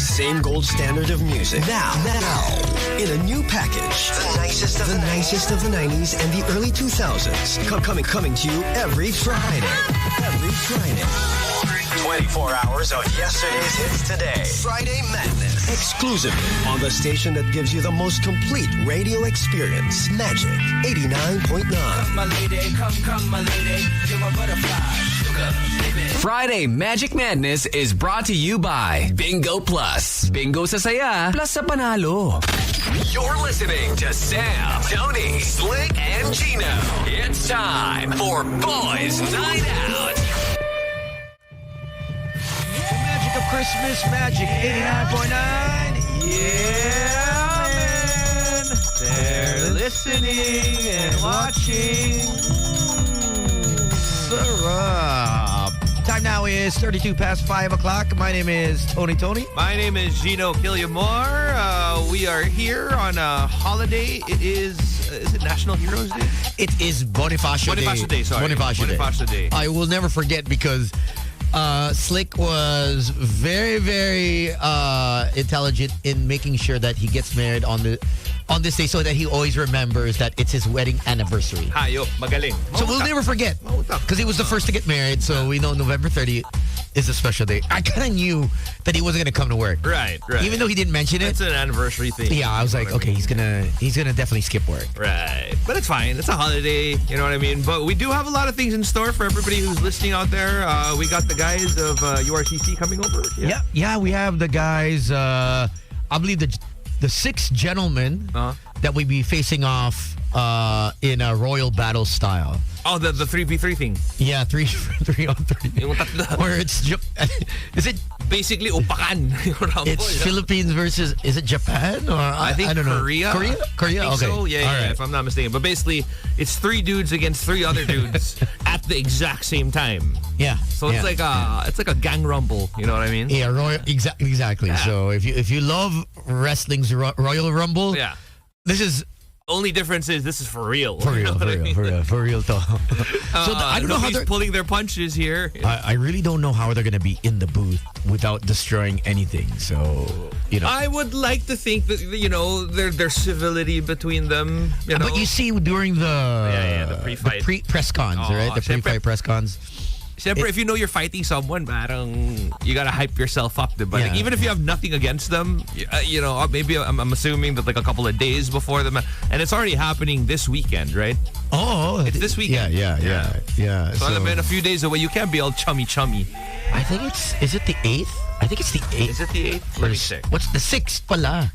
same gold standard of music. Now, in a new package. The nicest of the 90s and the early 2000s. Coming to you every Friday. 24 hours of yesterday's hits today. Friday Madness. Exclusively on the station that gives you the most complete radio experience. Magic 89.9. My lady, come, my lady. You're my butterfly. Sugar, baby. Friday Magic Madness is brought to you by Bingo Plus. Bingo sa saya, plus sa panalo. You're listening to Sam, Tony, Slick, and Gino. It's time for Boys Night Out. Magic of Christmas, Magic 89.9. Yeah, man. They're listening and watching. Syrup. Time now is 32 past 5 o'clock. My name is Tony. My name is Gino Killiamore. We are here on a holiday. It is it National Heroes Day? It is Bonifacio Day. Bonifacio Day. I will never forget because Slick was very, very intelligent in making sure that he gets married on this day so that he always remembers that it's his wedding anniversary. Hayop, magaling. So we'll never forget because he was the first to get married. So we know November 30th is a special day. I kind of knew that he wasn't going to come to work. Right. Even though he didn't mention it. It's an anniversary thing. Yeah, I was like, okay, he's gonna definitely skip work. Right. But it's fine. It's a holiday. You know what I mean? But we do have a lot of things in store for everybody who's listening out there. We got the guys of URTC coming over. Yeah, we have the guys, I believe the 6 gentlemen that we be facing off in a royal battle style. Oh, the 3v3 thing. Yeah, 3 on 3. Where it's is it basically upakan? It's Philippines versus, is it Japan or I think don't Korea. Know. Korea. I think okay. So. Yeah, right. If I'm not mistaken. But basically, it's 3 dudes against 3 other dudes at the exact same time. Yeah. So it's like a gang rumble. You know what I mean? Yeah, exactly. Yeah. So if you love wrestling's Royal Rumble, yeah, this is. Only difference is this is for real. For real. So I don't know how they're pulling their punches here. I really don't know how they're going to be in the booth without destroying anything. So, I would like to think that, there's civility between them. But you see during the pre-fight. The press cons, right? The pre-fight press cons. Siyempre, if you know you're fighting someone, parang you gotta hype yourself up, diba? Yeah, like, even if you have nothing against them, maybe I'm assuming that like a couple of days before the and it's already happening this weekend, right? Oh, it's this weekend. Yeah. So in a few days away, you can't be all chummy. I think is it the 8th? I think it's the 8th. Is it the 8th? Let me check. What's the 6th pala?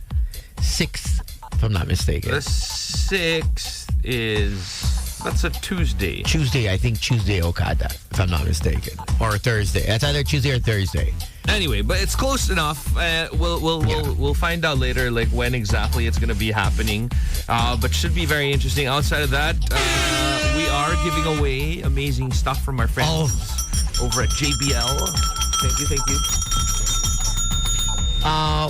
6th, if I'm not mistaken. The 6th is... That's a Tuesday. I think Tuesday Okada, if I'm not mistaken. Or Thursday. It's either Tuesday or Thursday. Anyway, but it's close enough. We'll find out later like when exactly it's going to be happening. But should be very interesting. Outside of that, we are giving away amazing stuff from our friends over at JBL. Thank you.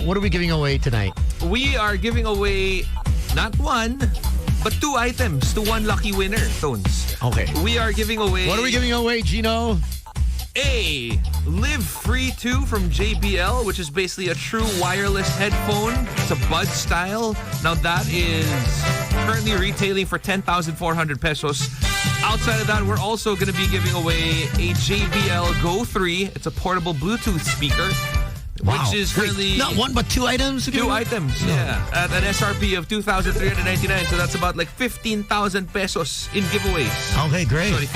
What are we giving away tonight? We are giving away not one, but 2 items to 1 lucky winner, Tones. Okay. We are giving away... What are we giving away, Gino? A Live Free 2 from JBL, which is basically a true wireless headphone. It's a bud style. Now that is currently retailing for 10,400 pesos. Outside of that, we're also going to be giving away a JBL Go 3. It's a portable Bluetooth speaker. Wow. Which is really... Not 1, but 2 items? 2 items, yeah. At an SRP of 2,399. So that's about like 15,000 pesos in giveaways. Okay, great. Sorry,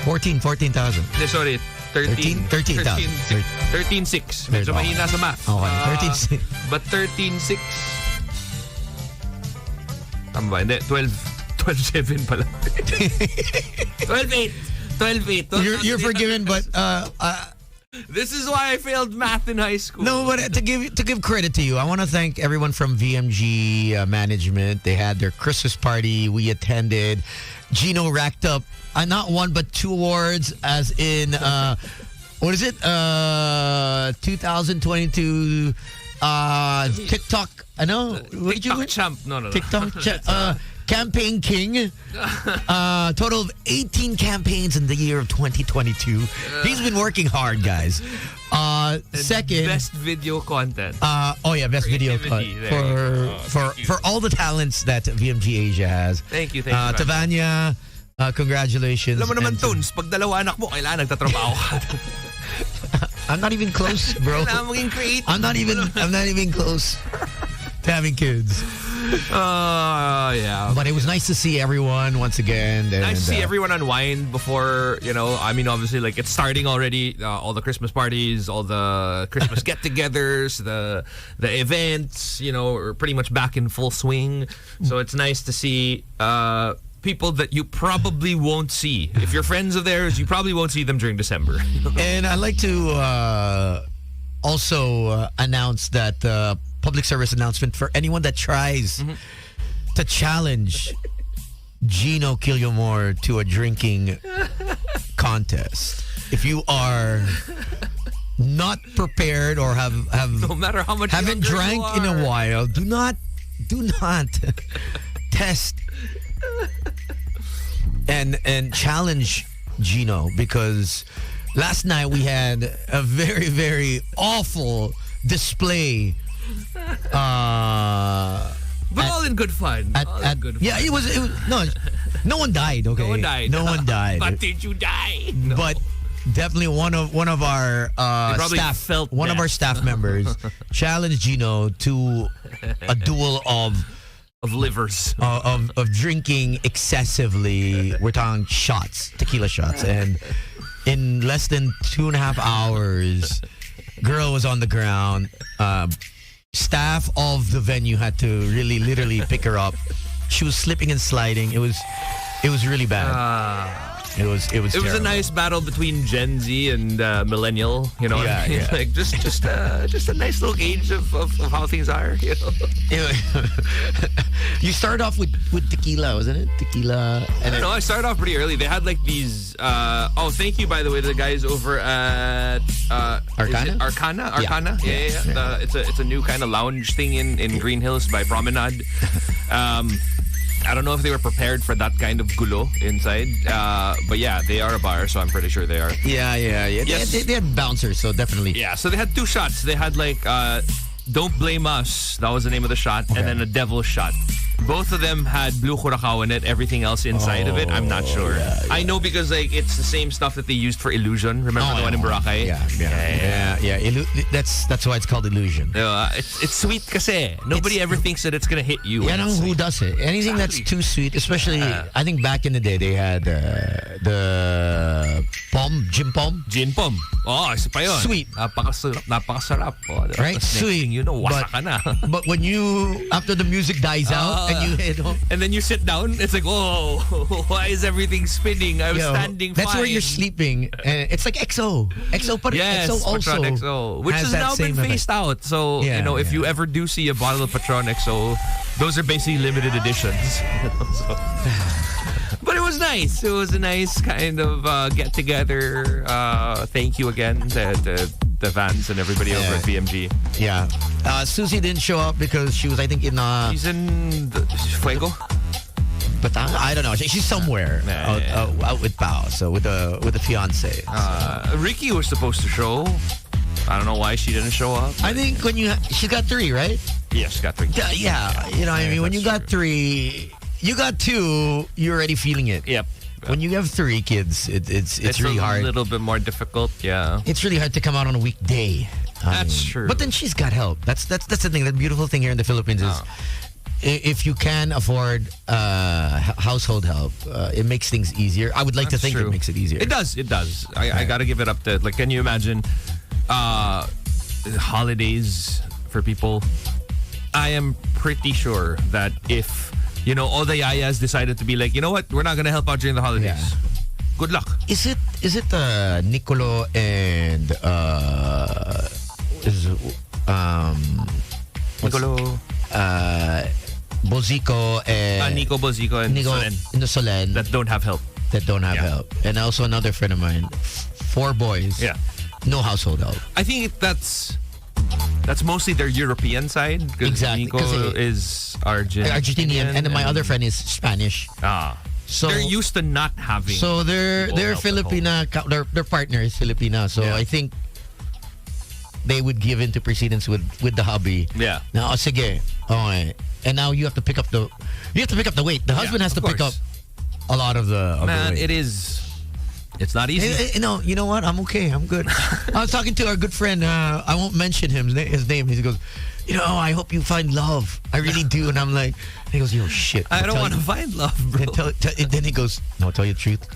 14,000. Sorry, 13,000. 13,600. Medyo mahina sa math. Okay, 13,600. But 13,600. Tama ba? Hindi, 12,700 pala. 12,800. You're forgiven, but... This is why I failed math in high school. No, but to give credit to you, I want to thank everyone from VMG management. They had their Christmas party. We attended. Gino racked up not 1 but 2 awards, as in what is it? 2022 TikTok, TikTok champ. No. TikTok campaign king. Total of 18 campaigns in the year of 2022. He's been working hard, guys. Second, best video content. Best video for all the talents that VMG Asia has. Thank you. Tavania, congratulations. Alam mo naman, Tones, pag dalawa anak mo, kailangan nagtatrabaho ka. I'm not even close, bro. Kailangan maging creative. I'm not even close to having kids. Yeah. But it was nice to see everyone once again. Nice to see everyone unwind before, obviously, like, it's starting already. All the Christmas parties, all the Christmas get-togethers, the events, are pretty much back in full swing. So it's nice to see people that you probably won't see. If you're friends of theirs, you probably won't see them during December. And I'd like to also announce that public service announcement for anyone that tries to challenge Gino Killiamore to a drinking contest. If you are not prepared or have no matter how much haven't drank in a while, do not test and challenge Gino, because last night we had a very, very awful display. But all in good fun. Yeah, it was no one died, okay? No one died. But did you die? No. But definitely one of our staff of our staff members challenged Gino to a duel of livers. Of drinking excessively. We're talking tequila shots. And in less than 2.5 hours, girl was on the ground. Staff of the venue had to really literally pick her up. She was slipping and sliding. It was really bad. It was a nice battle between Gen Z and millennial. What I mean? Like just a nice little gauge of how things are. You started off with tequila, wasn't it? Tequila. And I started off pretty early. They had like these. Thank you, by the way, to the guys over at Arcana. Arcana. Yeah. It's a new kind of lounge thing in Green Hills by Promenade. I don't know if they were prepared for that kind of gulo inside. But yeah, they are a bar, so I'm pretty sure they are. Yeah. Yes. They had bouncers, so definitely. Yeah, so they had 2 shots. They had like Don't Blame Us. That was the name of the shot. Okay. And then a Devil shot. Both of them had blue curacao in it. Everything else inside of it, I'm not sure. Yeah. I know because like it's the same stuff that they used for Illusion. Remember the one in Boracay? Yeah. That's why it's called Illusion. It's sweet kasi. Nobody ever thinks that it's gonna hit you. Yeah, who does it? Anything that's too sweet, especially I think back in the day they had the gin pom. Gin pom. Oh, isa pa yun. Sweet. Napakasarap. Right? Sweet. Wasak ka na. But when you, after the music dies out, and you head home. And then you sit down, it's like, whoa, why is everything spinning? I was standing fine. That's where you're sleeping. It's like XO. Yes, XO also Patron XO, which has now been phased out. So, if you ever do see a bottle of Patron XO, those are basically limited editions. But it was nice. It was a nice kind of get-together. Thank you again to the fans and everybody over at BMG. Yeah. Susie didn't show up because she was, I think, she's in Fuego? But I don't know. She's somewhere out with Pao, so with the fiance. Ricky was supposed to show. I don't know why she didn't show up. I think she got 3, right? Yeah, she got 3. Yeah. You know what I mean? When you got 3, you got 2, you're already feeling it. Yep. When you have 3 kids, it's really hard. It's a little bit more difficult, yeah. It's really hard to come out on a weekday. That's true. But then she's got help. That's the thing. The beautiful thing here in the Philippines is if you can afford household help, it makes things easier. I would like to think it makes it easier. It does. I got to give it up to, like, can you imagine holidays for people? I am pretty sure that if all the yayas decided to be like, you know what, we're not gonna help out during the holidays. Yeah. Good luck. Is it Nicolo and Nicolo Bozico and Nico Bozico and Solen that don't have help. And also another friend of mine, 4 boys. Yeah. No household help. I think that's That's mostly their European side. Exactly, Nico 'cause is Argentinian. And then my other friend is Spanish. So they're used to not having. So they're help at Filipina. Their partner is Filipina. So I think they would give in to precedence with the hubby. Yeah. Now, sige. Okay. And now you have to pick up the weight. The husband has to pick up a lot of the Man, weight. It's not easy. You know what? I'm okay. I'm good. I was talking to our good friend. I won't mention his name. He goes, I hope you find love. I really do. And I'm like, he goes, shit. I don't want to find love, bro. And then he goes, no, I'll tell you the truth.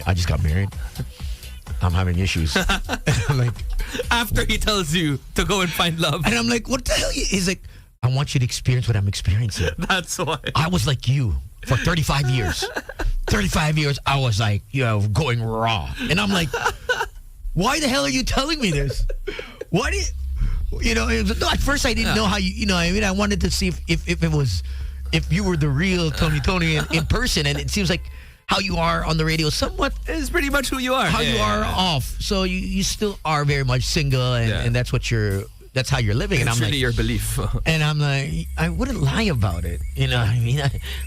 I just got married. I'm having issues. I'm like, after he tells you to go and find love. And I'm like, what the hell? He's like, I want you to experience what I'm experiencing. That's why. I was like you for 35 years. 35 years, I was like, going raw. And I'm like, why the hell are you telling me this? Why do you, at first I didn't know how I wanted to see if you were the real Tony in person. And it seems like how you are on the radio somewhat is pretty much who you are. How you are off. So you still are very much single and that's what that's how you're living. And it's I'm really like, your belief. And I'm like, I wouldn't lie about it.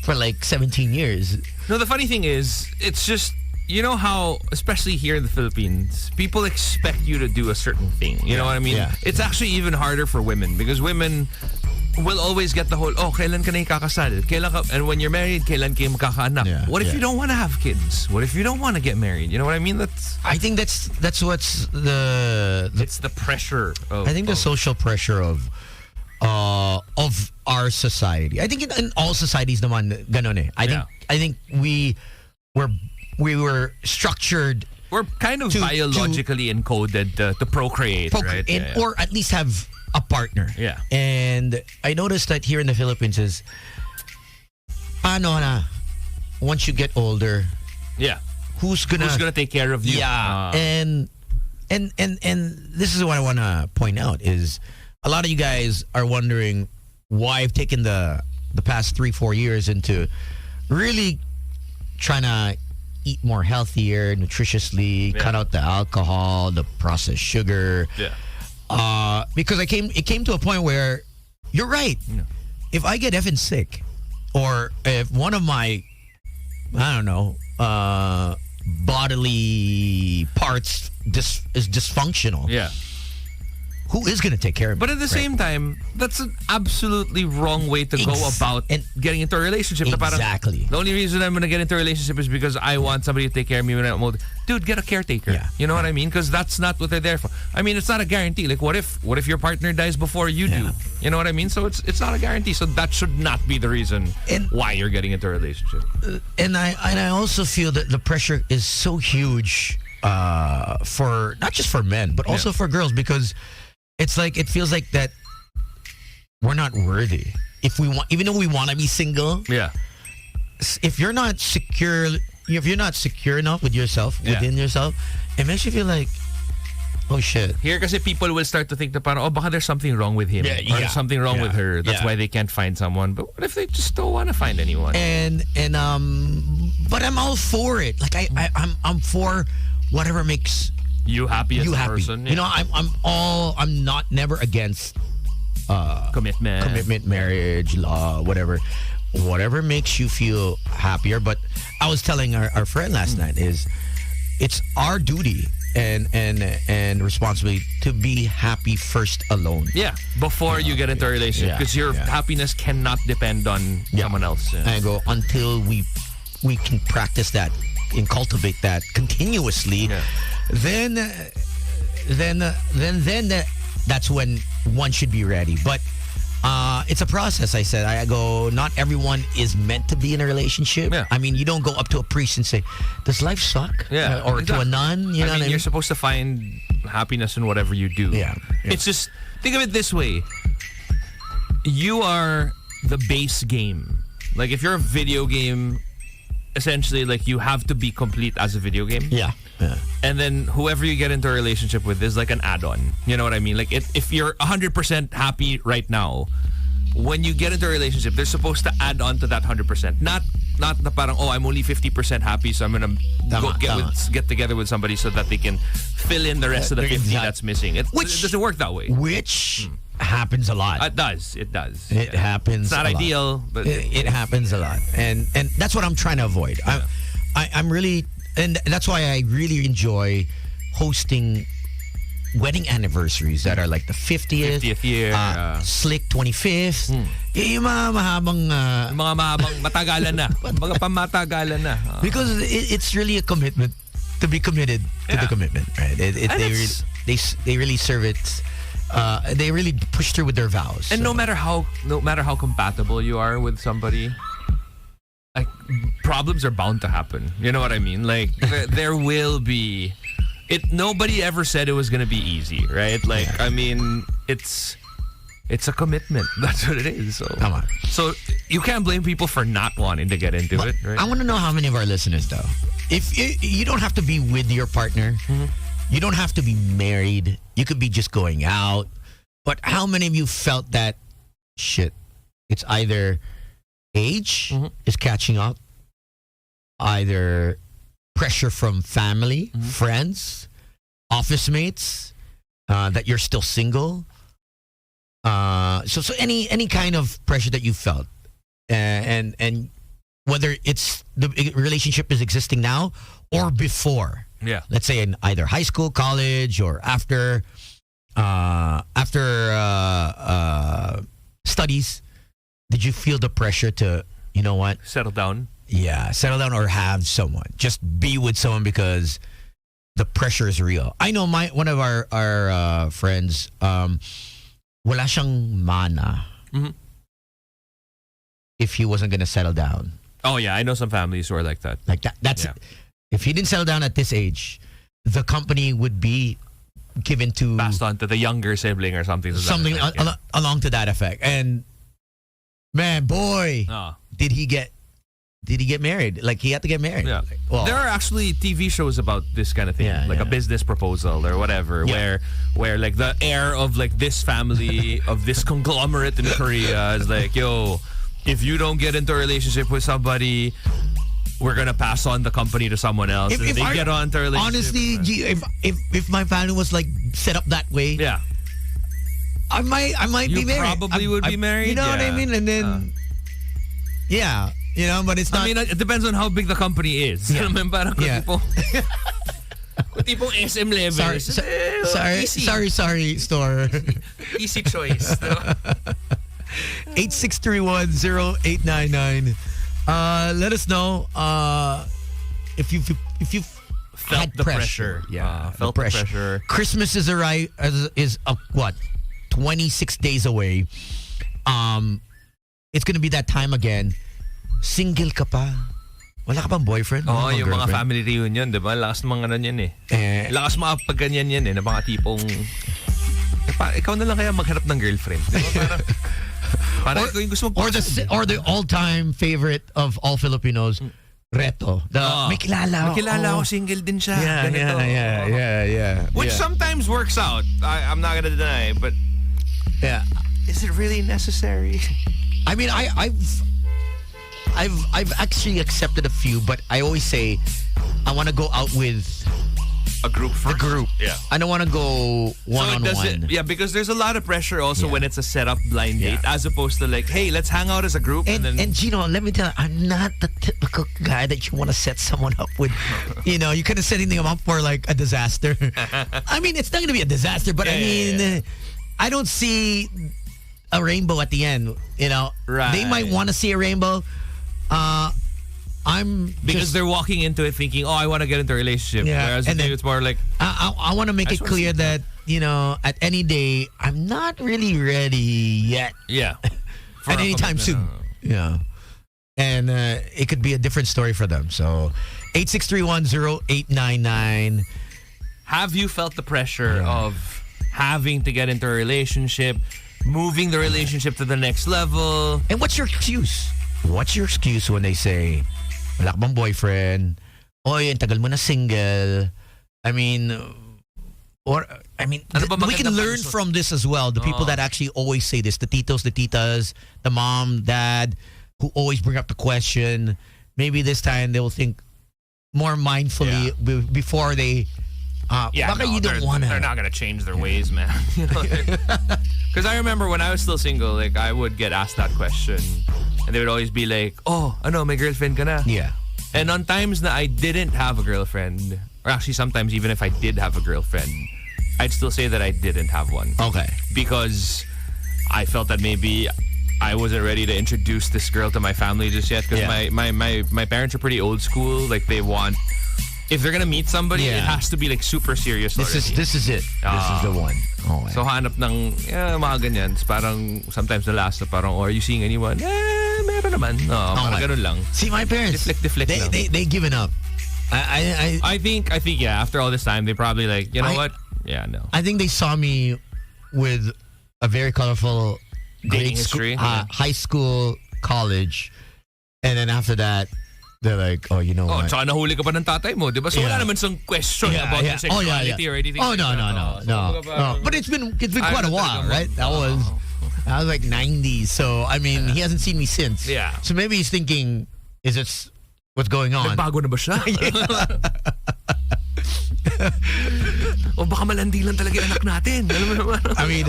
For like 17 years. No, the funny thing is, it's just, how, especially here in the Philippines, people expect you to do a certain thing. You know what I mean? Yeah. It's actually even harder for women because women will always get the whole, kailan ka na ikakasal? And when you're married, kailan kayo magkakaanak? Yeah. What if you don't want to have kids? What if you don't want to get married? You know what I mean? I think that's what's it's the pressure of, I think the social pressure of our society. I think in all societies naman ganon eh. I think we were structured. We're kind of biologically encoded to procreate, right? Or at least have a partner. Yeah. And I noticed that here in the Philippines is, once you get older, who's gonna take care of you? Yeah. And this is what I want to point out is a lot of you guys are wondering why I've taken the past 3-4 years into really trying to eat more healthier, nutritiously, cut out the alcohol, the processed sugar. Yeah. Because it came to a point where you're right. Yeah. If I get effing sick, or if one of my, bodily parts is dysfunctional, who is going to take care of me? But at the same time, that's an absolutely wrong way to go about getting into a relationship. Exactly. The only reason I'm going to get into a relationship is because I want somebody to take care of me when I'm old. Dude, get a caretaker. Yeah. You know what I mean? Because that's not what they're there for. I mean, it's not a guarantee. Like, what if your partner dies before you do? You know what I mean? So it's not a guarantee. So that should not be the reason why you're getting into a relationship. And I also feel that the pressure is so huge for not just for men, but also for girls, because it's like it feels like that we're not worthy. Even though we want to be single, if you're not secure enough with yourself, within yourself, it makes you feel like, oh shit. Here kasi people will start to think that parang, baka there's something wrong with him. Or there's something wrong with her. That's why they can't find someone. But what if they just don't want to find anyone? But I'm all for it. Like I'm for whatever makes you happy as a person. Yeah. I'm never against commitment, marriage, law, whatever makes you feel happier. But I was telling our friend last night is it's our duty and responsibility to be happy first alone. Yeah, before you get into a relationship, because your happiness cannot depend on someone else. And I go, until we can practice that and cultivate that continuously, then that's when one should be ready. But it's a process. I said, I go, not everyone is meant to be in a relationship. I mean, you don't go up to a priest and say, does life suck? Or to a nun. You know what I mean? You're supposed to find happiness in whatever you do. It's just, think of it this way. You are the base game. Like, if you're a video game, essentially, like, you have to be complete as a video game. And then whoever you get into a relationship with is like an add-on. You know what I mean? Like, if you're 100% happy right now, when you get into a relationship, they're supposed to add on to that 100%. Not the parang, I'm only 50% happy, so I'm gonna get together with somebody so that they can fill in the rest of the 50 that's missing. It doesn't work that way. Which happens a lot. It does. It does. It happens. It's not a lot. ideal, but It happens a lot, and that's what I'm trying to avoid. I'm really, and that's why I really enjoy hosting wedding anniversaries that are like the 50th 50th year, Slick 25th, yung mga mahabang mga mahabang matagalan na. Mga pamatagalan na. because it's really a commitment to be committed to the commitment, right? They really serve it. They really push through with their vows. And no matter how compatible you are with somebody, like problems are bound to happen. You know what I mean? Like there will be. Nobody ever said it was gonna be easy, right? Like I mean, it's a commitment. That's what it is. So come on. So you can't blame people for not wanting to get into it, right? I want to know how many of our listeners though. If you don't have to be with your partner, you don't have to be married. You could be just going out. But how many of you felt that shit? It's either age is catching up, either pressure from family, friends, office mates, that you're still single. So any kind of pressure that you felt, and whether it's the relationship is existing now or before. Yeah. Let's say in either high school, college, or after studies. Did you feel the pressure to, you know what? Settle down. Yeah, settle down or have someone. Just be with someone because the pressure is real. I know one of our friends, wala siyang mana if he wasn't gonna settle down. Oh yeah, I know some families who are like that. Like that. That's if he didn't settle down at this age, the company would be given to passed on to the younger sibling or something. Something along to that effect. And man, boy, did he get married? Like he had to get married. Yeah. Well, there are actually TV shows about this kind of thing, like a business proposal or whatever, where like the heir of like this family of this conglomerate in Korea is like, yo, if you don't get into a relationship with somebody, we're gonna pass on the company to someone else. If they get on to a relationship. Honestly, if my family was like set up that way, I might be married. You probably would be married. You know what I mean? And then, you know, but it's not. I mean, it depends on how big the company is. Yeah. Parang tipong SM level. Sorry, store. Easy choice. No? 8631-0899. Let us know if you felt the pressure. Felt the pressure. Christmas is what, 26 days away. It's gonna be that time again. Single ka pa. Wala ka pang boyfriend? Yung mga family reunion, di ba? Lakas mga ano yan eh. Lakas mga pag ganyan yan eh. Na mga tipong ikaw na lang kaya maghanap ng girlfriend. Diba? Para yung gusto or the all-time favorite of all Filipinos, Reto. May kilala ako, single din siya. Yeah. Which sometimes works out. I'm not gonna deny, but is it really necessary? I mean, I've actually accepted a few, but I always say I want to go out with a group first. The group. Yeah. I don't want to go one-on-one. Yeah, because there's a lot of pressure also when it's a set-up blind date, as opposed to like, hey, let's hang out as a group. And Gino, let me tell you, I'm not the typical guy that you want to set someone up with. You know, you couldn't set anything up for like a disaster. I mean, it's not going to be a disaster, but I don't see a rainbow at the end. You know, they might want to see a rainbow. Because they're walking into it thinking, I want to get into a relationship. Whereas and it's more like, I want to make it clear that, you know, at any day, I'm not really ready yet. Yeah. At any time soon. Yeah. And it could be a different story for them. So 8631-0899. Have you felt the pressure of having to get into a relationship, moving the relationship to the next level? And what's your excuse? What's your excuse when they say, wala ka bang boyfriend? Oy, ang tagal mo na single. I mean, we can learn from this as well. The people that actually always say this, the titos, the titas, the mom, dad, who always bring up the question. Maybe this time they will think more mindfully before they Baka you don't wanna. They're not gonna change their ways, man. Because I remember when I was still single, like I would get asked that question, and they would always be like, "Oh, ano, may girlfriend ka na?" Yeah. And on times that I didn't have a girlfriend, or actually sometimes even if I did have a girlfriend, I'd still say that I didn't have one. Okay. Because I felt that maybe I wasn't ready to introduce this girl to my family just yet. Because my parents are pretty old school. Like they want, if they're gonna meet somebody, it has to be like super serious. This is it. This is the one. Oh, so hanap ng mga ganyan. Parang sometimes the last na parang, oh, are you seeing anyone? Meron naman. No, parang ganun lang. See, my parents, they given up. I think yeah. After all this time, they probably like, you know what? Yeah, no. I think they saw me with a very colorful dating history, high school, college, and then after that, they're like, oh, you know what? Tsaka nahuli ka pa ng tatay mo, di ba? So wala naman some question about your sexuality or anything. Oh, no. But it's been quite a while, right? That was like 90s. So, I mean, he hasn't seen me since. Yeah. So maybe he's thinking, is this what's going on? Nagbago na ba siya? O baka malandi lang talaga yung anak natin. I mean,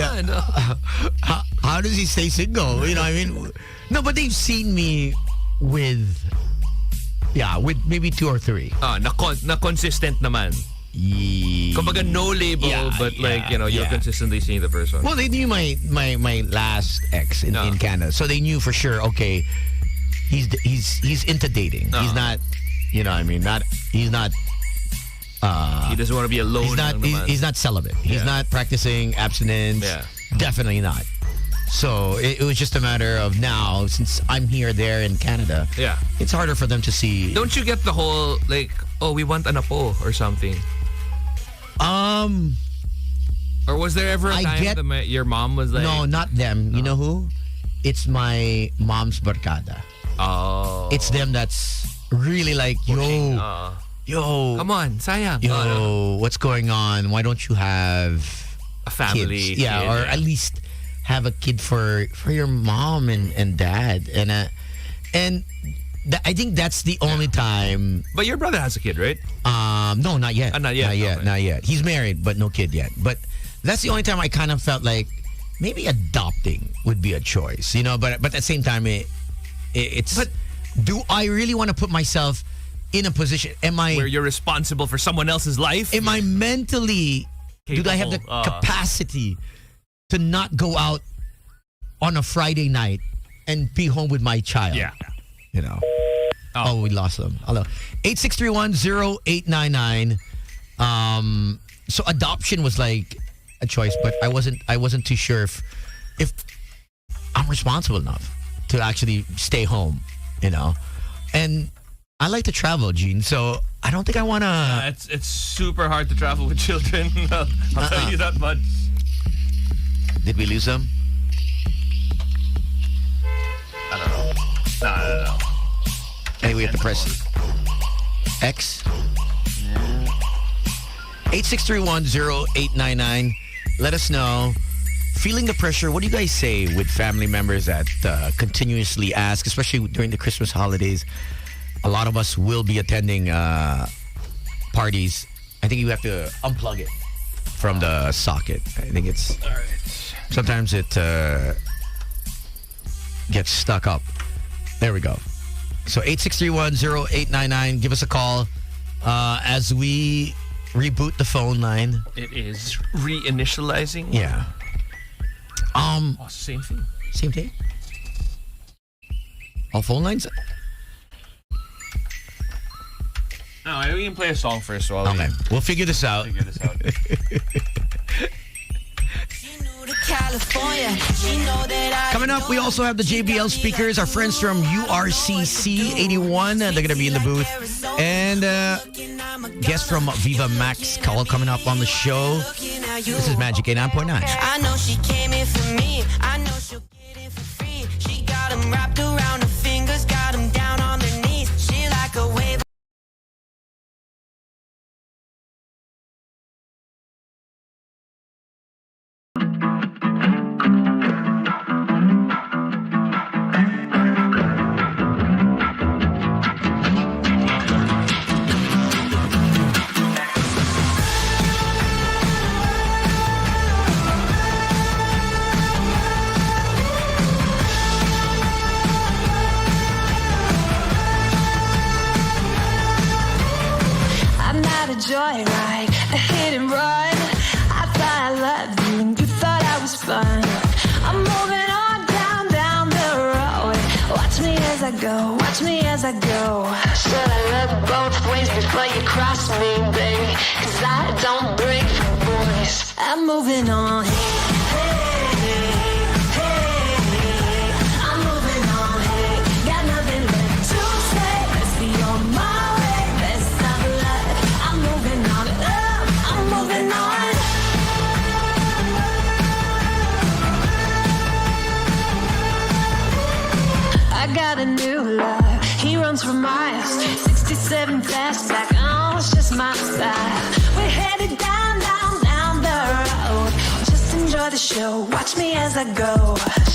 how does he stay single? You know what I mean? No, but they've seen me with maybe 2 or 3. Na consistent naman. Kumbaga no label, but like, you know, you're consistently seeing the person. Well, they knew my last ex in Canada. So they knew for sure, okay, he's into dating. He's not, you know what I mean? He's not he doesn't want to be alone. He's not celibate. He's not practicing abstinence. Yeah. Definitely not. So it was just a matter of now, since I'm here, there in Canada. Yeah. It's harder for them to see. Don't you get the whole like, oh, we want an apo or something? Or was there ever a time that your mom was like? No, not them. No. You know who? It's my mom's barkada. Oh. It's them that's really like, yo, come on, sayang. Yo, what's going on? Why don't you have a family? Kids? Yeah, or at least have a kid for your mom and dad. And I think that's the only time. But your brother has a kid, right? No, not yet. Not yet. Not yet. He's married, but no kid yet. But that's the only time I kind of felt like maybe adopting would be a choice, you know. But at the same time, it's. But do I really want to put myself in a position? Am I where you're responsible for someone else's life? Am I mentally? Capable. Do I have the capacity to not go out on a Friday night and be home with my child? Yeah. You know. Oh, we lost them. Hello. 8631-0899. So adoption was like a choice, but I wasn't too sure if I'm responsible enough to actually stay home, you know. And I like to travel, Gene, so I don't think I want to... It's super hard to travel with children. I'll tell you that much. Did we lose them? I don't know. No. Hey, we have to press X. 8631-0899. Let us know. Feeling the pressure, what do you guys say with family members that continuously ask, especially during the Christmas holidays? A lot of us will be attending parties. I think you have to unplug it from the socket. I think it's... All right. Sometimes it gets stuck up. There we go. So 8631-0899. Give us a call as we reboot the phone line. It is reinitializing. Yeah. Same thing. Same thing? All phone lines? No, we can play a song first. Okay. We'll figure this out. Coming up, we also have the JBL speakers, our friends from URCC 81. They're going to be in the booth. And guests from Viva Max call coming up on the show. This is Magic 89.9. I know she came in for me. I know she'll get it for free. She got them wrapped around her fingers, got them down on their knees. She like a wave. joyride, a hit and run. I thought I loved you and you thought I was fun. I'm moving on down the road. Watch me as I go, watch me as I go. Should I look both ways before you cross me, baby? 'Cause I don't break for boys. I'm moving on. I'm moving on. Got nothing left to say. Let's be on my way. Best of luck. I'm moving on. I'm moving on. I got a new love. He runs for miles. 67 fastback. Oh, it's just my style. We're headed down the road. Just enjoy the show. Watch me as I go.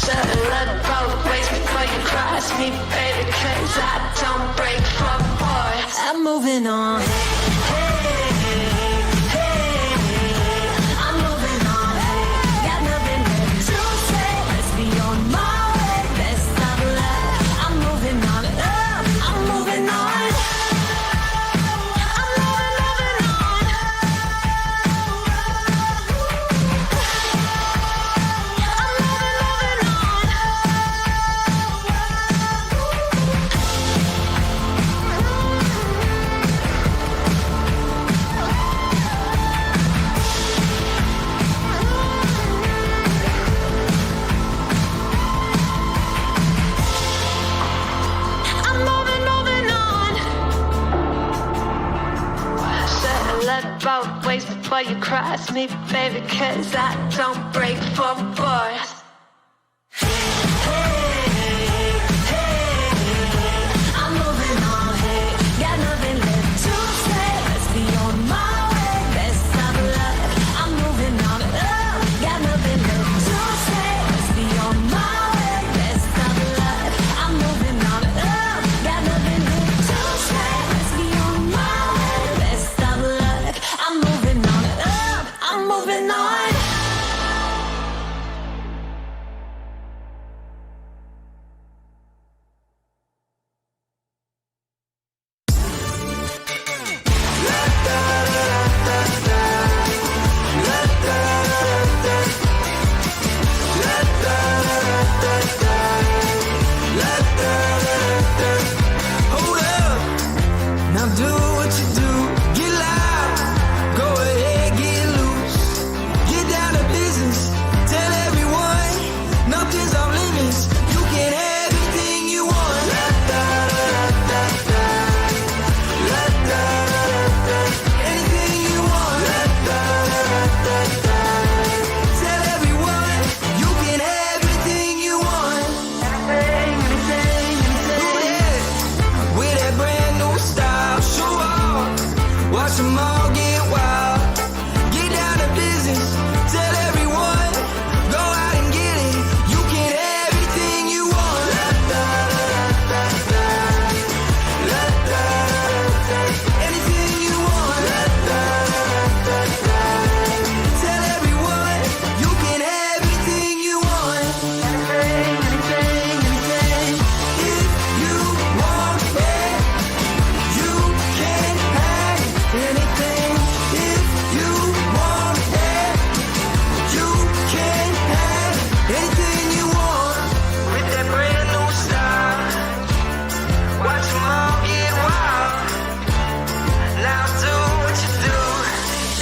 Should've looked both ways before you cross me, baby. 'Cause I don't break for boys. I'm moving on. I'm moving on. Got nothing left to say. Let's be on my way. Best of luck. I'm moving on. I'm moving on. I'm moving on. Both ways before you cross me, baby, 'cause I don't break for boys. I'm moving on, got nothing left to say. Let's be on my way, best of luck. I'm moving on, got nothing left to say. Let's be on my way, best of luck. I'm moving on, got nothing left to say. Let's be on my way, best of luck. I'm moving on, I'm moving on. Hold up, now do what you do. Get loud, go ahead, get loose. Get down to business, tell everyone nothing's off limits. You can have anything you want. Anything you want. Tell everyone you can have anything you want. Anything. Oh yeah, with that brand new style, show off. Watch them all get wild. Get down to business, tell everyone, go out and get it. You can have anything you want. Anything you want. Tell everyone, you can have anything you want. Anything. If you want it, you can have anything. If you want it, you can have anything you want. With that brand new style, watch them all get wild. Now do what you do.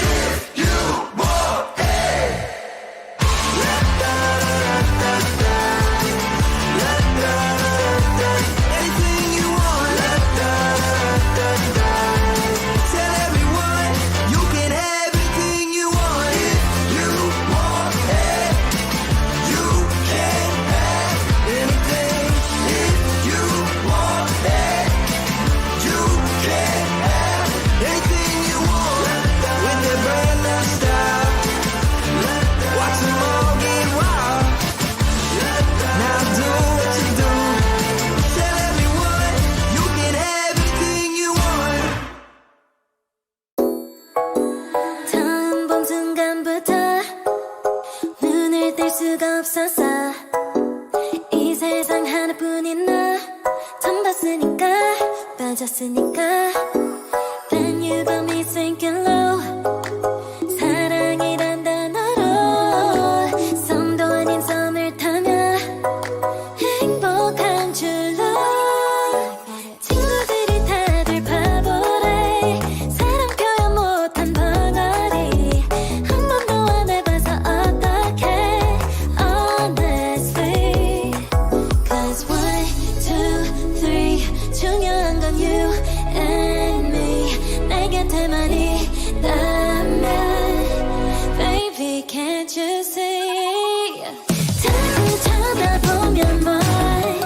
If you want it. Anything you want. Tell everyone you can have anything you want. If you want it, you can have anything. If you want it, you can have anything you want. With that brand new style, watch them all get wild. Now do what you do. Tell everyone you can have anything you want. 처음 본 순간부터 눈을 뗄 수가 없었어. 이 세상 하나뿐인 너 처음 봤으니까 빠졌으니까 Then you got me thinking low. 사랑이란 단어로 섬도 아닌 썸을 타며 행복한 줄로 친구들이 다들 바보래. 사랑 표현 못한 벙어리 한 번도 안 해봐서 어떡해 honestly. Cause 1, 2, 3 중요한 건 you and me. 내 곁에만 있다면 Baby can't you see. 자꾸 쳐다보면 뭐해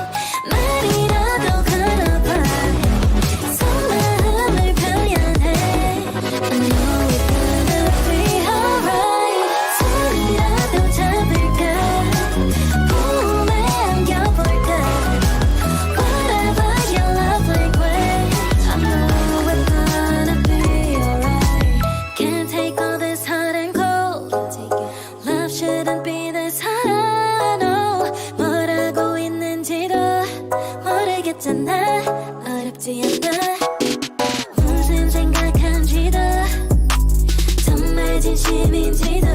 말이라도 걸어봐. 속마음을 표현해. I know it's gonna be alright. 손이라도 잡을까 꿈에 안겨볼까. Whatever your love language, I know it's gonna be alright. Can't take all this hot and cold. Love shouldn't be this hard. No, 뭐라고 있는지도 모르겠잖아. 어렵지 않아. 무슨 생각한지도 정말 진심인지도.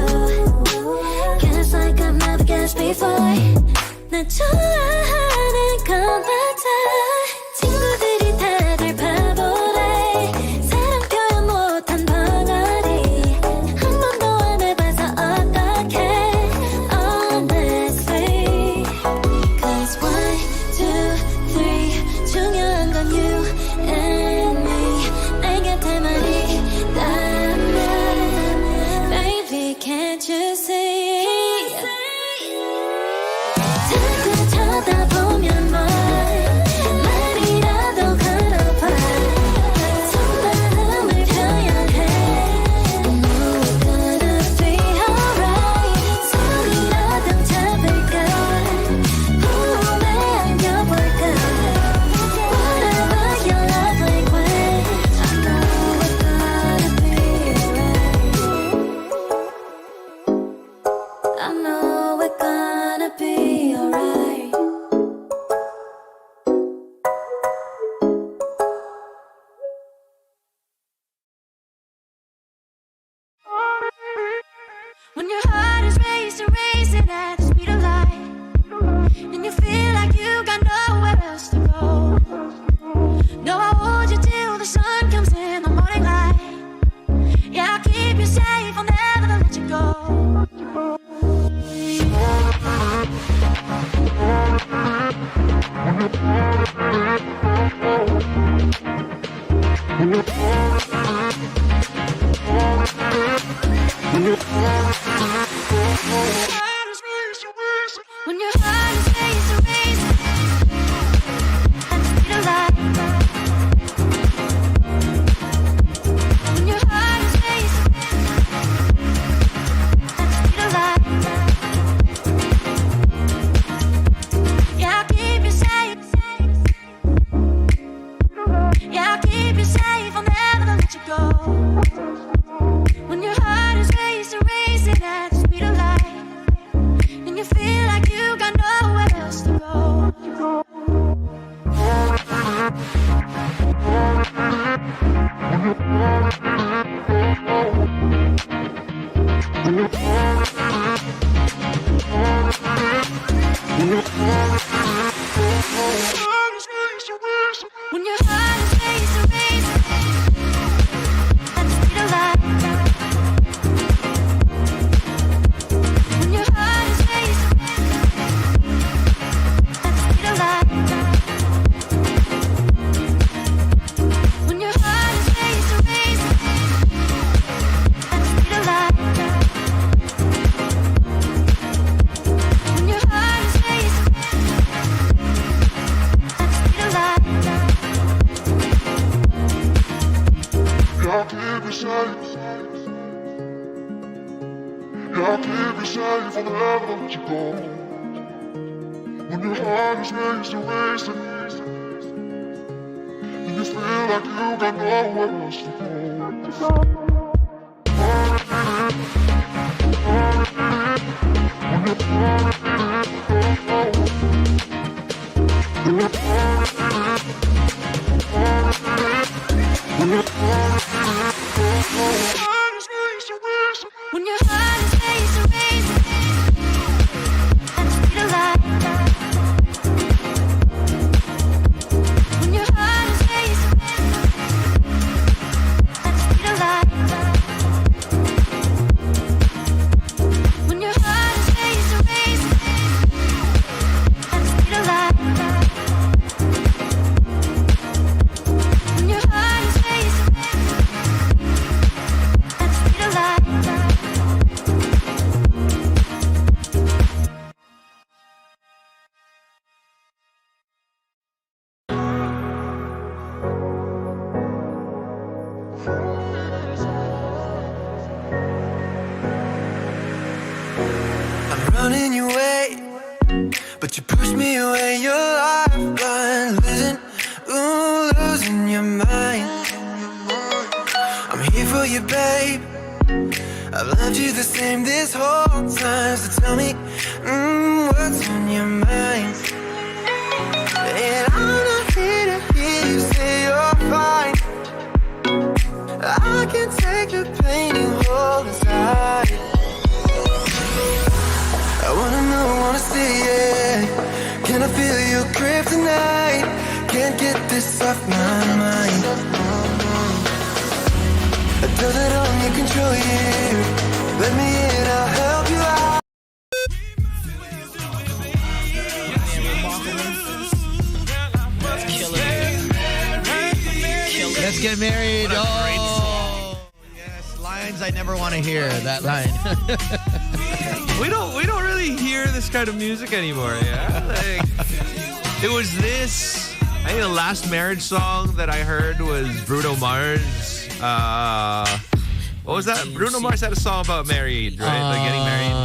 Guess like I've never guessed before. 나 좋아하는 건 맞아. 친구들이 다들 바보래. 사랑 표현 못한 벙어리 한 번도 안 해봐서 어떡해 honestly. Cause 1, 2, 3 중요한 건 you and me. 내 곁에만 있다면 Baby can't you see. 자꾸 쳐다보면 뭐해 말이라도 걸어봐. 속마음을 표현해. I know it's gonna be alright. 손이라도 잡을까 꿈에 안겨볼까. Whatever your love language, I know it's gonna be alright. I know it's gonna be alright. When your heart is racing at the speed of light, and you feel like you got nowhere else to go. No, I'll hold you till the sun comes in the morning light. Yeah, I'll keep you safe, I'll never let you go. When your heart is racing at the speed of light. When your heart is racing at the speed of light. Yeah, I'll keep you safe. Yeah, I'll keep you safe, I'll never let you go. When your heart is racing at the speed of light, and you feel like you got nowhere else to go. When your heart is racing at the speed of light. When your heart is racing at the speed of light. When your heart is racing at the speed of light. When your heart is racing at the speed of light. I'll keep you safe. I'll keep you safe, I'll never let you go. When your heart is racing, and you feel like you got nowhere else to go. for you, babe. I've loved you the same this whole time. So tell me, what's on your mind? And I'm not here to hear you say you're fine. I can take the pain and hold inside. I wanna know, wanna see it. Can I feel your grip tonight? Can't get this off my mind. Does it only control you? Let me in, I'll help you out. Let's get married. Oh, yes, lines I never want to hear. That line. We don't really hear this kind of music anymore. Yeah, like it was this. I think the last marriage song that I heard was Bruno Mars. What was that? Bruno Mars had a song about married, right? Like getting married.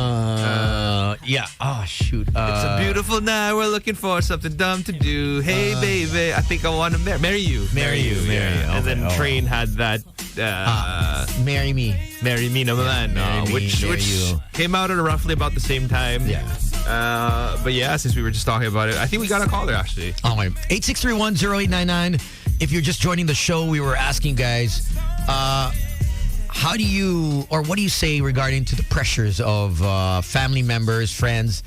Yeah. Oh, shoot. It's a beautiful night. We're looking for something dumb to do. Hey, baby, I think I want to marry you. Marry you. Yeah. And then Train had that. Marry me. Marry me naman. Which came out at roughly about the same time. Yeah. But yeah, since we were just talking about it, I think we got a caller actually. Oh my. 8631-0899. If you're just joining the show, we were asking guys, how do you, or what do you say regarding to the pressures of family members, friends?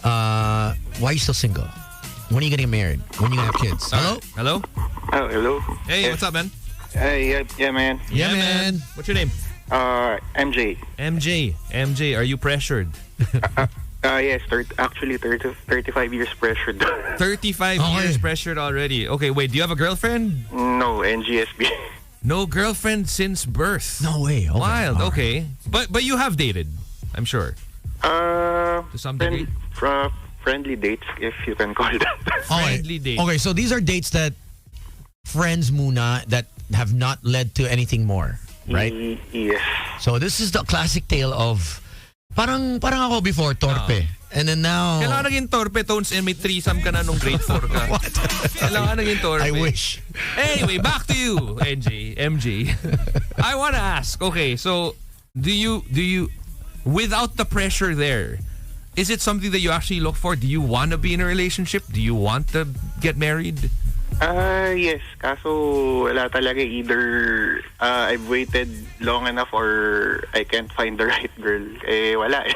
Why are you still single? When are you getting married? When are you going to have kids? Hello? Hello? Oh, hello. Hey, what's up, man? Hey, yeah, man. Yeah, man. What's your name? MJ. MJ, are you pressured? Yes, actually 35 years pressured. 35 years pressured already. Okay, wait, do you have a girlfriend? No, NGSB. No girlfriend since birth. No way. Okay. Wild, okay. But you have dated, I'm sure. To some degree. Friendly dates, if you can call that. Friendly dates. Okay, so these are dates that friends muna that have not led to anything more, right? Yes. So this is the classic tale of parang ako before torpe. And then now Kailangan naging torpe, Tones, and may threesome ka na nung grade 4 ka. What? Kailangan naging torpe. I wish. Anyway, back to you, MJ. I want to ask, okay, so do you, without the pressure there, is it something that you actually look for? Do you want to be in a relationship? Do you want to get married? Yes. Kaso wala talaga. Either I've waited long enough or I can't find the right girl. Wala eh.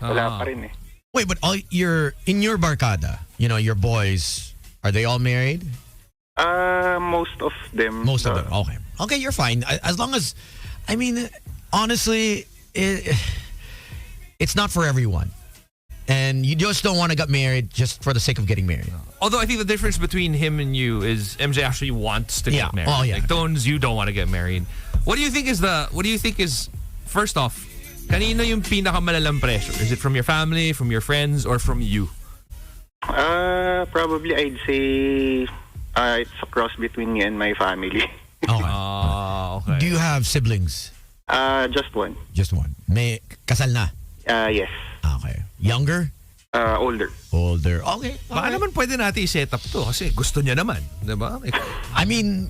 Wala pa rin eh. Wait, but in your barkada, your boys, are they all married? Most of them. Most of them. Okay. Okay, you're fine. As long as, I mean, honestly, it's not for everyone. And you just don't want to get married just for the sake of getting married. Although I think the difference between him and you is MJ actually wants to get married. Oh, yeah. Like Tones, you don't want to get married. What do you think is first off, kanino yung pinakamalalang pressure? Is it from your family, from your friends, or from you? Probably I'd say it's a cross between me and my family. Okay. Do you have siblings? Just one. Just one. May kasal na? Yes. Okay. Younger? Older. Older. Okay. Baka naman pwede natin i-set up to kasi gusto niya naman. Diba? Like, I mean,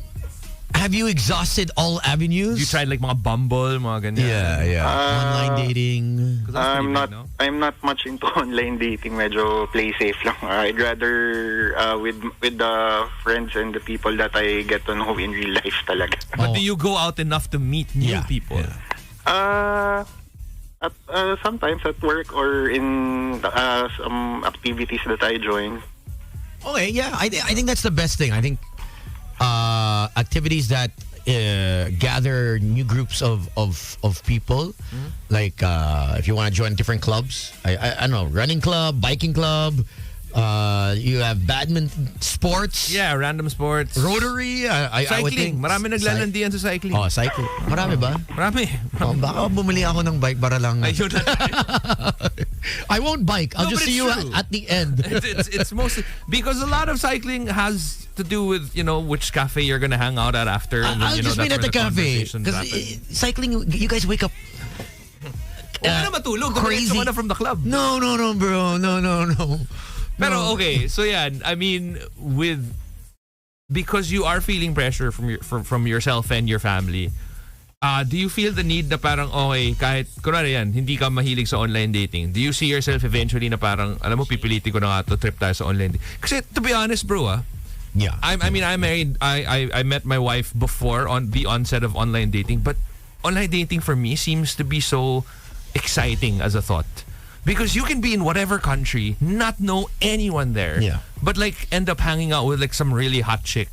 have you exhausted all avenues? you tried like mga Bumble, mga ganyan? Yeah. Online dating. I'm not much into online dating. Medyo play safe lang. I'd rather with the friends and the people that I get to know in real life talaga. But do you go out enough to meet new people? Yeah. Sometimes at work or in some activities that I join. Okay, yeah. I think that's the best thing. I think activities that gather new groups of people. Mm-hmm. Like if you want to join different clubs. I don't know, running club, biking club. You have badminton, sports. Yeah, random sports. Rotary. I would think. Marami naglalandian sa cycling. Oh, cycling. Marami ba? Marami. Baka bumili ako ng bike para lang. Ayun na. I won't bike. I'll just see you at the end. It's mostly because a lot of cycling has to do with which cafe you're gonna hang out at after. And then, I'll just meet at the cafe because cycling. You guys wake up. Crazy. From the club. No, bro. No. Pero okay, so yeah, I mean, because you are feeling pressure from yourself and your family, Do you feel the need na parang, okay, kahit, kunwari yan, hindi ka mahilig sa online dating, do you see yourself eventually na parang, alam mo, pipilitin ko na nga to, trip tayo sa online dating? Kasi, to be honest, bro, Yeah. I mean, I'm married. I met my wife before on the onset of online dating, but online dating for me seems to be so exciting as a thought. Because you can be in whatever country, not know anyone there, but like end up hanging out with like some really hot chick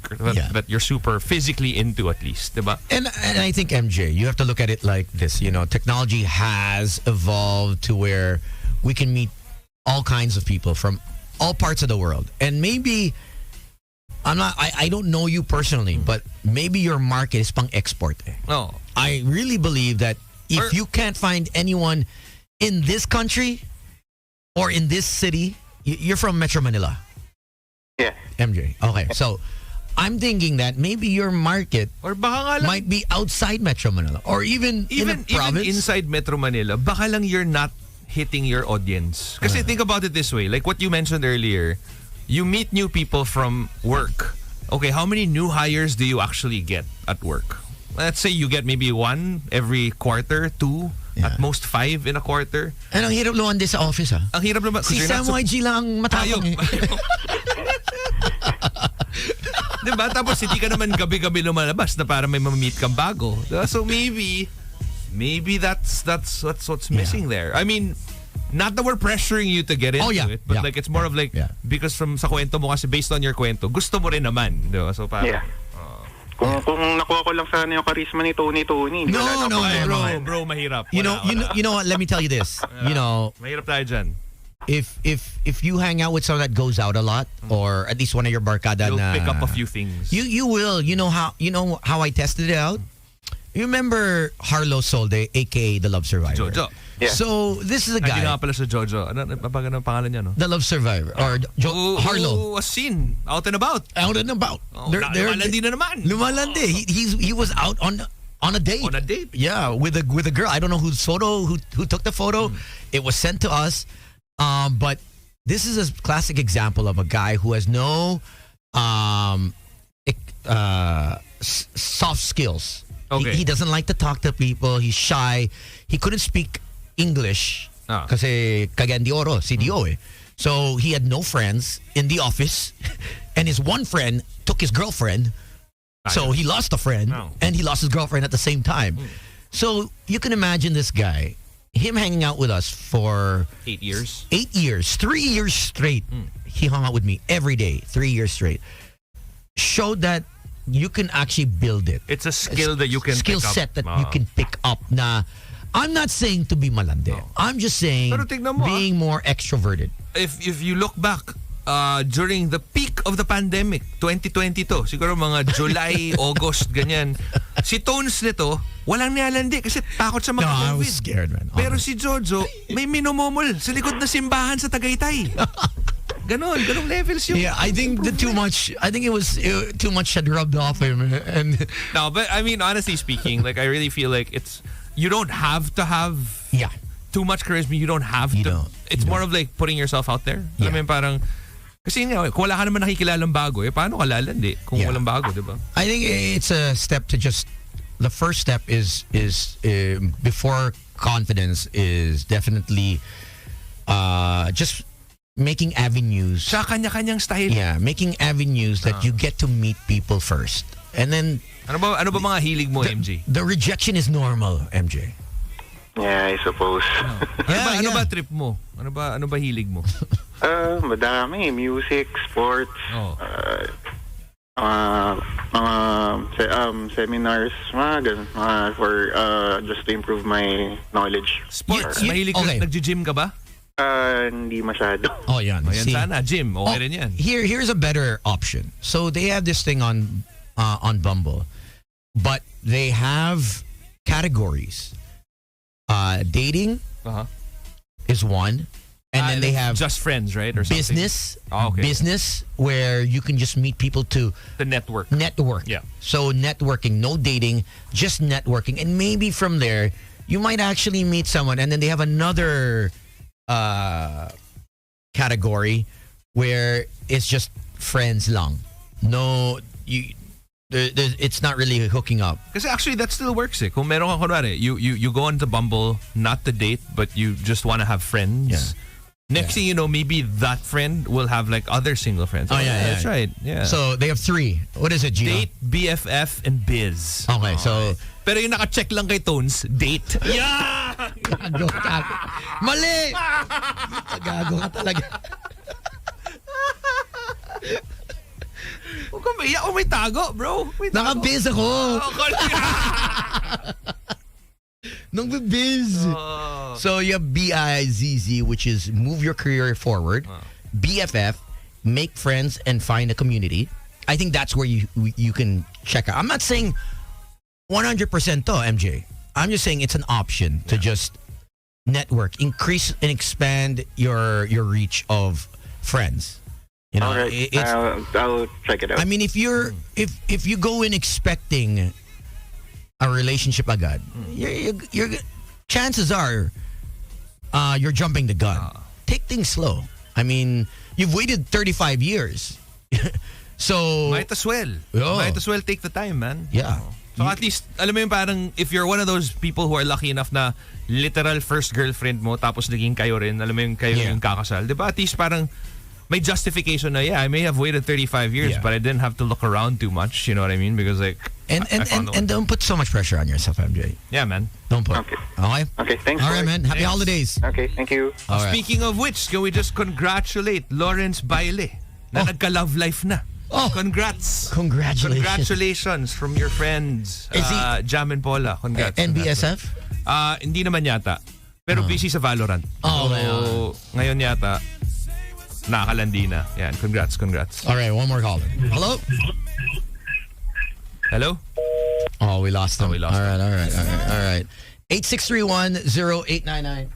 that you're super physically into at least, diba? And I think, MJ, you have to look at it like this. You know, technology has evolved to where we can meet all kinds of people from all parts of the world. And maybe, I don't know you personally, but maybe your market is pang-export. Oh. I really believe that if you can't find anyone in this country or in this city, you're from Metro Manila. Yeah. MJ. Okay. So I'm thinking that maybe your market Or baka nga lang, might be outside Metro Manila or even in a province. even inside Metro Manila, baka lang you're not hitting your audience. Kasi think about it this way, like what you mentioned earlier, you meet new people from work. Okay, how many new hires do you actually get at work? Let's say you get maybe 1 every quarter, 2, at most 5 in a quarter. And ang hirap lumande sa office, ha? Ang hirap naman. Si Sam YG lang ang matapang. Diba? Tapos hindi ka naman gabi-gabi lumalabas na para may ma-meet kang bago. Diba? So maybe that's what's missing there. I mean, not that we're pressuring you to get into it, but like it's more of like because from sa kwento mo kasi based on your kwento, gusto mo rin naman. Diba? So parang Kung nakuha ko lang sana yung charisma ni Tony. No, bro, mahirap. You know what? Let me tell you this. You know, mahirap tayo dyan. If you hang out with someone that goes out a lot, or at least one of your barkada, you'll pick up a few things. You will. You know how I tested it out. You remember Harlow Solde, aka the Love Survivor? Jojo. Yeah. So this is a guy. Hindi nga pala sa Jojo. Ano pangalan niya, no? The Love Survivor or Harlow. Was seen out and about. Out and about. Lumalandi na naman. Lumalandi. He was out on a date. On a date? Yeah, with a girl. I don't know who took the photo. It was sent to us. But this is a classic example of a guy who has no soft skills. Okay. He doesn't like to talk to people. He's shy. He couldn't speak English kasi Cagayan de Oro, CDO eh. So he had no friends in the office, and his one friend took his girlfriend. So he lost a friend, and he lost his girlfriend at the same time. So you can imagine this guy, him hanging out with us for 8 years. 8 years, 3 years straight. He hung out with me every day, 3 years straight. Showed that you can actually build it. It's a skill that you can skill pick up. set that you can pick up. Na, I'm not saying to be malande. I'm just saying Pero tignan mo, being more extroverted. If you look back during the peak of the pandemic, 2020 to, siguro mga July, August, ganyan. Si Tones nito, walang nilalandi kasi takot sa mga COVID. I was scared, man. Pero si Jojo, may minomomol sa likod na simbahan sa Tagaytay. Ganong levels yung. Yeah, I think too much had rubbed off him. And no, but I mean, honestly speaking, like I really feel like you don't have to have too much charisma. You don't have to. It's more of like putting yourself out there. Yeah. I mean, parang kasi nga, kung wala ka naman nakikilalang bago, paano ka lalandi kung walang bago, di ba? I think it's a step to just. The first step is before confidence is definitely just making avenues. Sa kanya-kanyang style. Yeah, making avenues that you get to meet people first. And then ano ba mga hilig mo, MJ? The rejection is normal, MJ. Yeah, I suppose. Ano ba trip mo? Ano ba hilig mo? Madami. Music, sports, seminars, mga ganun, for just to improve my knowledge. Sports? Mahilig ka? Nag-gym ka ba? Hindi masyado. Oh, yan. Ayan, sana. Gym. Okay rin yan. Here's a better option. So they have this thing on Bumble, but they have categories. Dating is one. And then they have just friends, right? Or business. Okay. Business, where you can just meet people to the network. Yeah. So networking, no dating, just networking. And maybe from there, you might actually meet someone. And then they have another category where it's just friends lang. No, it's not really hooking up. Because actually, that still works eh. Kung meron ka, kunwari, you go on to Bumble, not to date, but you just want to have friends. Yeah. Next thing you know, maybe that friend will have like other single friends. Oh, yeah, That's right. Yeah. So they have 3. What is it, Gino? Date, BFF, and biz. Okay, so... Pero yung naka-check lang kay Tones, date. Yeah! Gago ka. Mali! Gago ka talaga. Huwag kang maiyak. May tago, bro. May tago. Naka-biz ako. Nang-biz. So you have BIZZ, which is move your career forward. BFF, make friends and find a community. I think that's where you can check out. I'm not saying 100% to, MJ. I'm just saying it's an option to just network, increase and expand your reach of friends. You know, All right. I'll check it out. I mean, if you go in expecting a relationship agad, you're chances are you're jumping the gun. Take things slow. I mean, you've waited 35 years. So might as well. Oh. Might as well take the time, man. Yeah. So at least, alam mo yung parang, if you're one of those people who are lucky enough na literal first girlfriend mo tapos naging kayo rin, alam mo yung kayo yung kakasal, di ba? At least parang may justification na, yeah, I may have waited 35 years, but I didn't have to look around too much, you know what I mean? Because like... And don't put so much pressure on yourself, MJ. Yeah, man. Don't put. Okay. Okay, thanks. All right, man. Happy holidays. Okay, thank you. All right. Speaking of which, can we just congratulate Lawrence Baile na nagka-love life na? Oh. Congrats. Congratulations. Congratulations from your friends, Is he- Jam and Paula. Congrats. NBSF? Hindi naman yata. Pero busy sa Valorant. Oh, so, ngayon yata, nakakalandi na. Yan, congrats. All right, one more caller. Hello? Hello? Oh, we lost him. We lost All right. 8631-0899.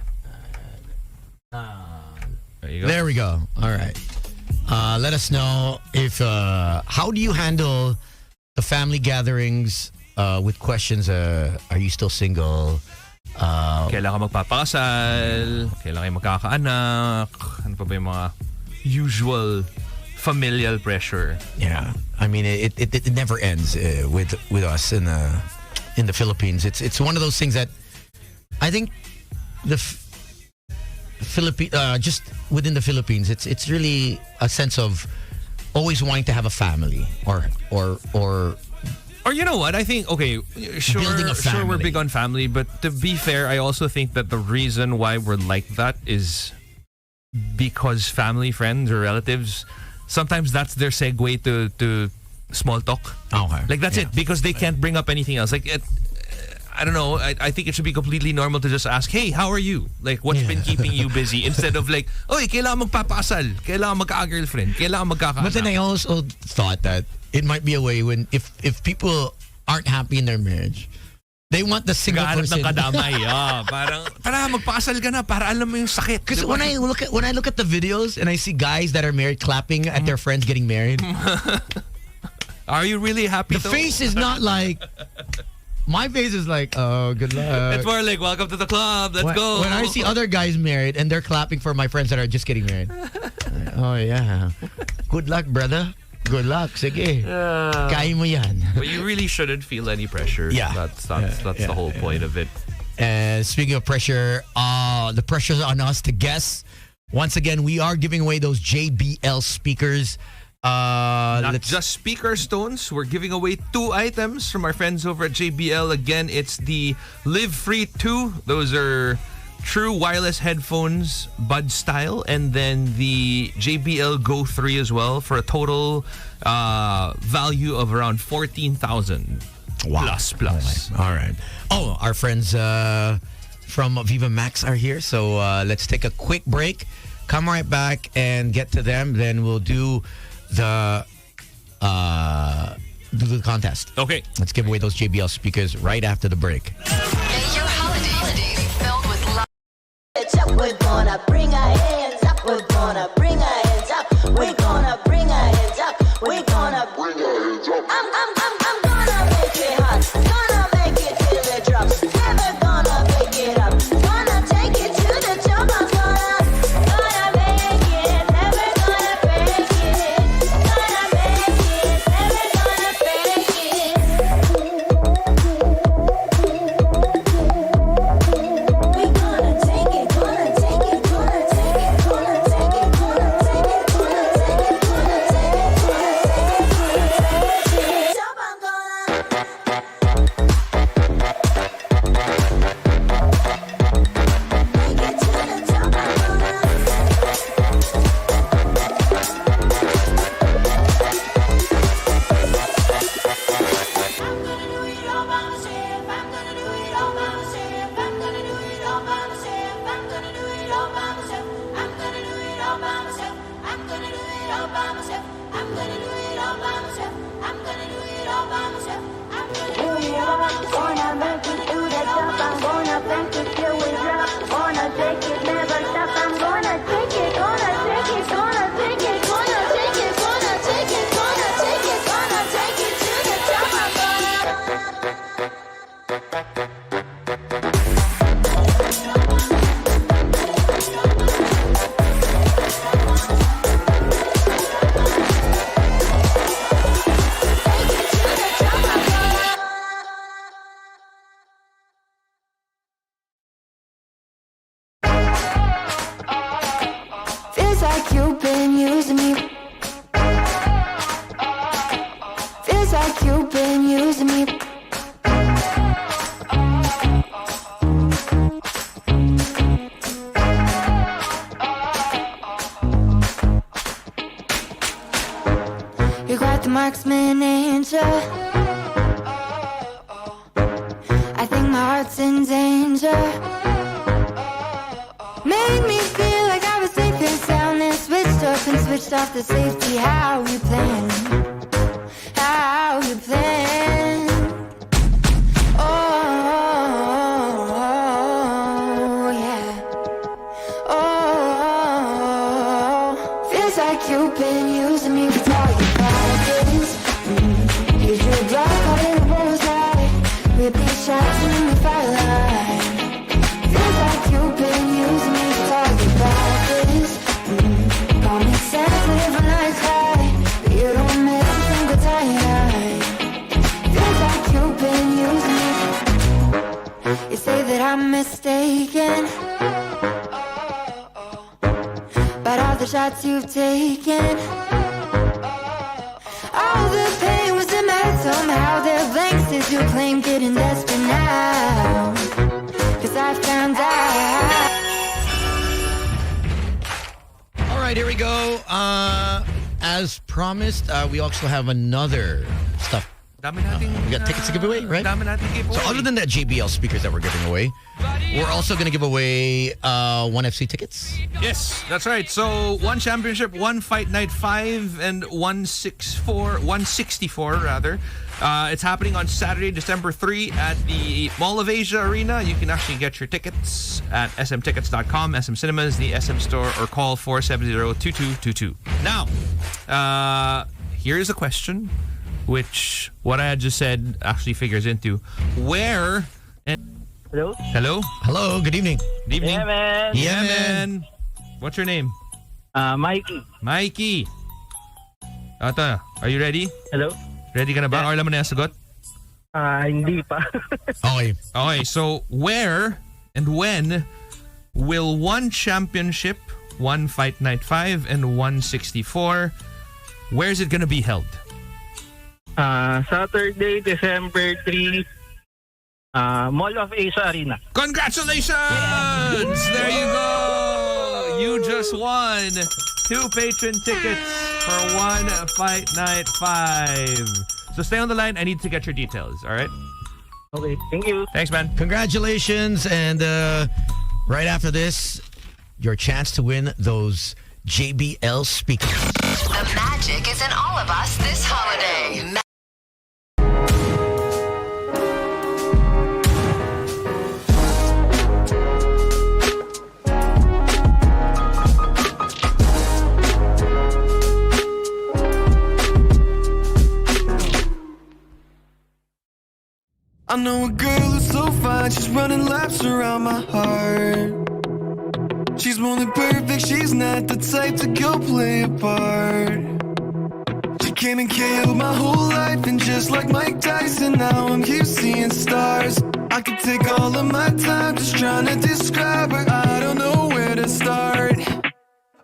There you go. There we go. All right. Let us know if how do you handle the family gatherings with questions? Are you still single? Kailan ka magpapakasal? Kailan kayo magkakaanak? Ano pa ba yung mga usual familial pressure? Yeah, I mean it never ends with us in the Philippines. It's one of those things that I think the just within the Philippines, it's really a sense of always wanting to have a family or you know what? I think, okay, sure, building a family. Sure we're big on family, but to be fair, I also think that the reason why we're like that is because family, friends, or relatives, sometimes that's their segue to small talk. Okay. Like, that's it, because they can't bring up anything else. Like, I don't know, I think it should be completely normal to just ask, hey, how are you? Like, what's been keeping you busy? Instead of like, oy, kailangan magpapakasal, kailangan magka-girlfriend, kailangan magkakaanak. But then I also thought that it might be a way when if people aren't happy in their marriage, they want the single person. Ng kadamay. Parang, tara, magpakasal ka na para alam mo yung sakit. Because diba? when I look at the videos and I see guys that are married clapping at their friends getting married, are you really happy? The face is not like. My face is like, oh, good luck. It's more like, welcome to the club. Let's go. When I see other guys married and they're clapping for my friends that are just getting married, oh yeah, good luck, brother. Good luck. Sige. Kaya mo yan. But you really shouldn't feel any pressure. Yeah. That's the whole point of it. And speaking of pressure, the pressure's on us to guess. Once again, we are giving away those JBL speakers. Not just speaker stones. We're giving away 2 items from our friends over at JBL. Again, it's the Live Free 2. Those are true wireless headphones, Bud style, and then the JBL Go 3 as well for a total value of around 14,000 plus. All right. Oh, our friends from Viva Max are here, so let's take a quick break. Come right back and get to them. Then we'll do the contest. Okay. Let's give away those JBL speakers right after the break. Make your holidays filled with love. We're gonna bring our hands up. We're gonna bring our hands up. We're gonna bring our hands up. We're gonna bring our hands up. I'm gonna make it hot. Gonna make it till it drops. Never gonna make it up. Gonna take it to the top. I'm gonna make it. Never gonna break it. Gonna make it. Never gonna break it. been using me. You're quite the marksman, ain't ya? I think my heart's in danger. Made me feel like I was safe and sound, then switched up and switched off the safety. How you plan? How you plan? Oh, yeah. Oh, feels like you've been using me with all your problems. You drew a block out in a bullseye. Rip these shots and then we firelight. Feels like you've been using me with all your problems. Call me sad, live a nice high, but you don't make me think of tired. Feels like you've been using me. You say that I'm mistaken, but all the shots you've taken, all the pain was in my head somehow. They're blanks as you claim, getting desperate now, 'cause I found out. All right, here we go. As promised, we also have another stuff. Dami nating, We got tickets to give away, right? Dami nating giveaway. So other than that JBL speakers that we're giving away, we're also going to give away one FC tickets. Yes, that's right. So, one championship, one fight night 5, and 164 rather. It's happening on Saturday, December 3 at the Mall of Asia Arena. You can actually get your tickets at smtickets.com, SM Cinemas, the SM Store, or call 470-2222. Now, here's a question, which what I had just said actually figures into. Where... Hello? Hello? Hello, good evening. Good evening. Yeah, man. Yeah, man. What's your name? Mikey. Mikey. Ata, are you ready? Hello? Ready ka na ba? Or alam mo na yung sagot? Hindi pa. Okay. Okay, so where and when will one championship, one fight night 5, and 164, where is it gonna be held? Saturday, December 3, Mall of Asia Arena. Congratulations! There you go! You just won 2 patron tickets for one fight night 5. So stay on the line. I need to get your details, all right? Okay, thank you. Thanks, man. Congratulations. And right after this, your chance to win those JBL speakers. The magic is in all of us this holiday. I know a girl who's so fine, she's running laps around my heart. She's more than perfect, she's not the type to go play a part. She came and killed my whole life, and just like Mike Tyson, now I'm here seeing stars. I could take all of my time just trying to describe her, I don't know where to start.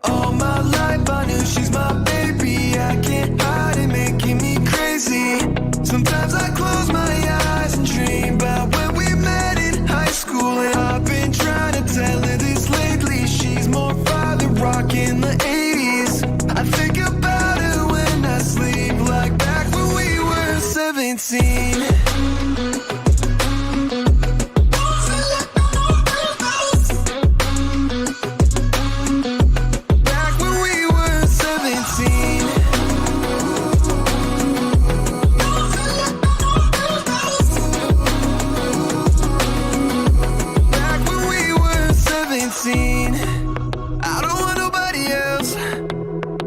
All my life I knew she's my baby, I can't hide it, making me crazy. Sometimes I close my eyes and dream about when we met in high school, and I've been trying to tell her this lately. She's more father rock in the 80s. I think about her when I sleep, like back when we were 17. I don't want nobody else,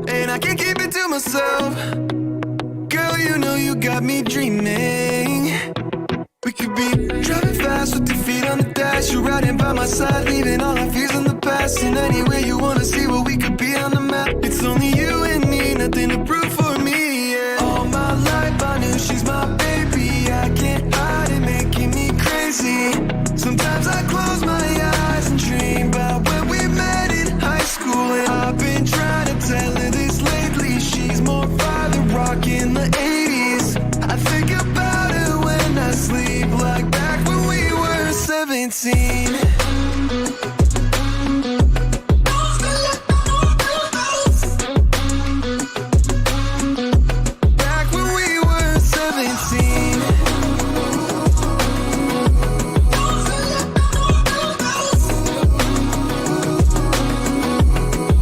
and I can't keep it to myself. Girl, you know you got me dreaming. We could be driving fast with your feet on the dash. You're riding by my side, leaving all our fears in the past. And anywhere you wanna see what we could be on the map. It's only you and me, nothing to prove for me, yeah. All my life I knew she's my baby, I can't hide it, making me crazy. Sometimes I close my eyes and dream about when we met in high school, and I've been trying to tell her this lately. She's more father rock in the 80s. I think about 17. Back when we were 17.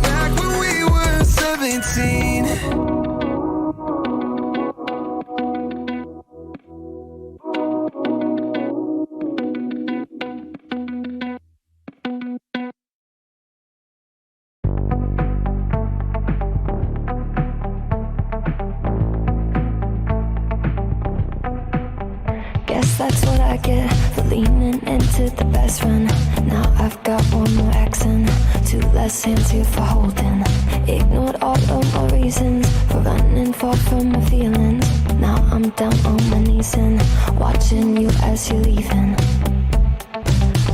Back when we were 17. Guess that's what I get for leaning into the best friend. Now I've got one more accent, two less hands here for holding. Ignored all of my reasons for running far from my feelings. Now I'm down on my knees and watching you as you're leaving.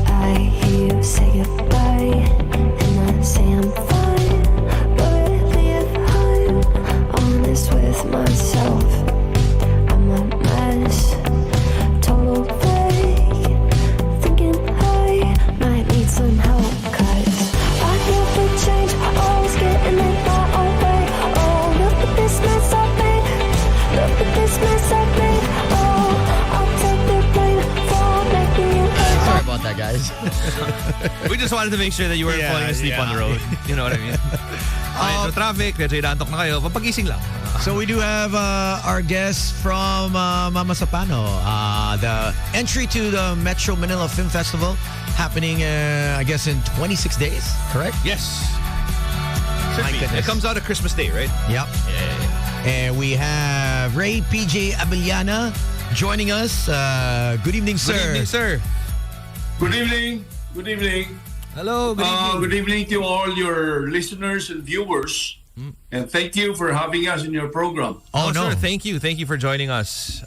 I hear you say goodbye, and I say I'm fine. But really, if I'm honest with myself, I'm a mess. Total fake, thinking I might need some help. 'Cause I never change, always getting in my own way. Oh, look at this mess I made. Look at this mess I made. Oh, I'll take the blame for making you hurt. Sorry about that, guys. We just wanted to make sure that you weren't Yeah, falling asleep yeah. on the road. You know what I mean? Medyo traffic, medyo inaantok na kayo. Papagising lang. So we do have our guest from Mama Sapano. The entry to the Metro Manila Film Festival happening, I guess, in 26 days, correct? Yes. Should My be. goodness. It comes out of Christmas Day, right? Yep. And we have Ray PJ Abellana joining us. Good evening, sir. Good evening, sir. Good evening. Good evening. Hello, good evening. Good evening to all your listeners and viewers. And thank you for having us in your program. Oh, no. Sir, thank you. Thank you for joining us.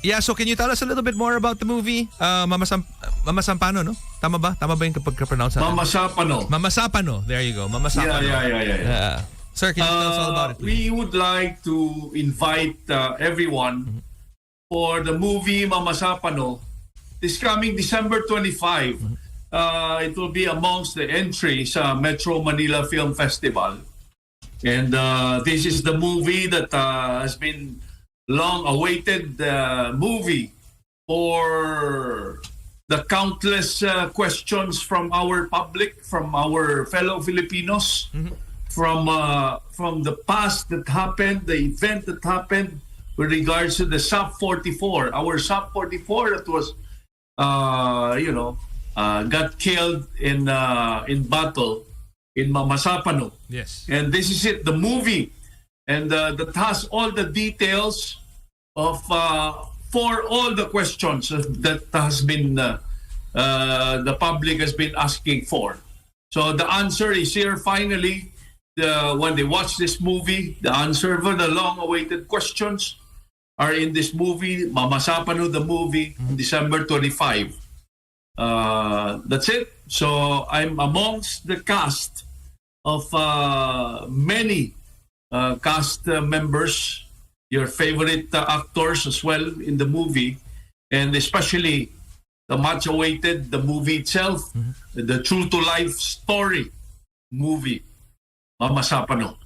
Yeah, so can you tell us a little bit more about the movie? Mama Sampano, no? Tama ba? Tama ba yung pagka-pronounce natin? Mama Sapano. Mama Sapano. There you go. Mama Sapano. Yeah. Sir, can you tell us all about it, please? We would like to invite everyone for the movie Mama Sapano. This coming December 25. It will be amongst the entries sa Metro Manila Film Festival. And this is the movie that has been long-awaited movie for the countless questions from our public, from our fellow Filipinos, from the past that happened, the event that happened with regards to the SAP 44, our SAP 44 that was, got killed in battle in Mamasapano. Yes. And this is it, the movie, and that has all the details of for all the questions that has been the public has been asking for. So the answer is here finally. When they watch this movie, the answer for the long-awaited questions are in this movie, Mamasapano the movie, December 25. That's it. So I'm amongst the cast of many cast members, your favorite actors as well in the movie, and especially the much awaited the movie itself, the true to life story movie, Mama Sapano.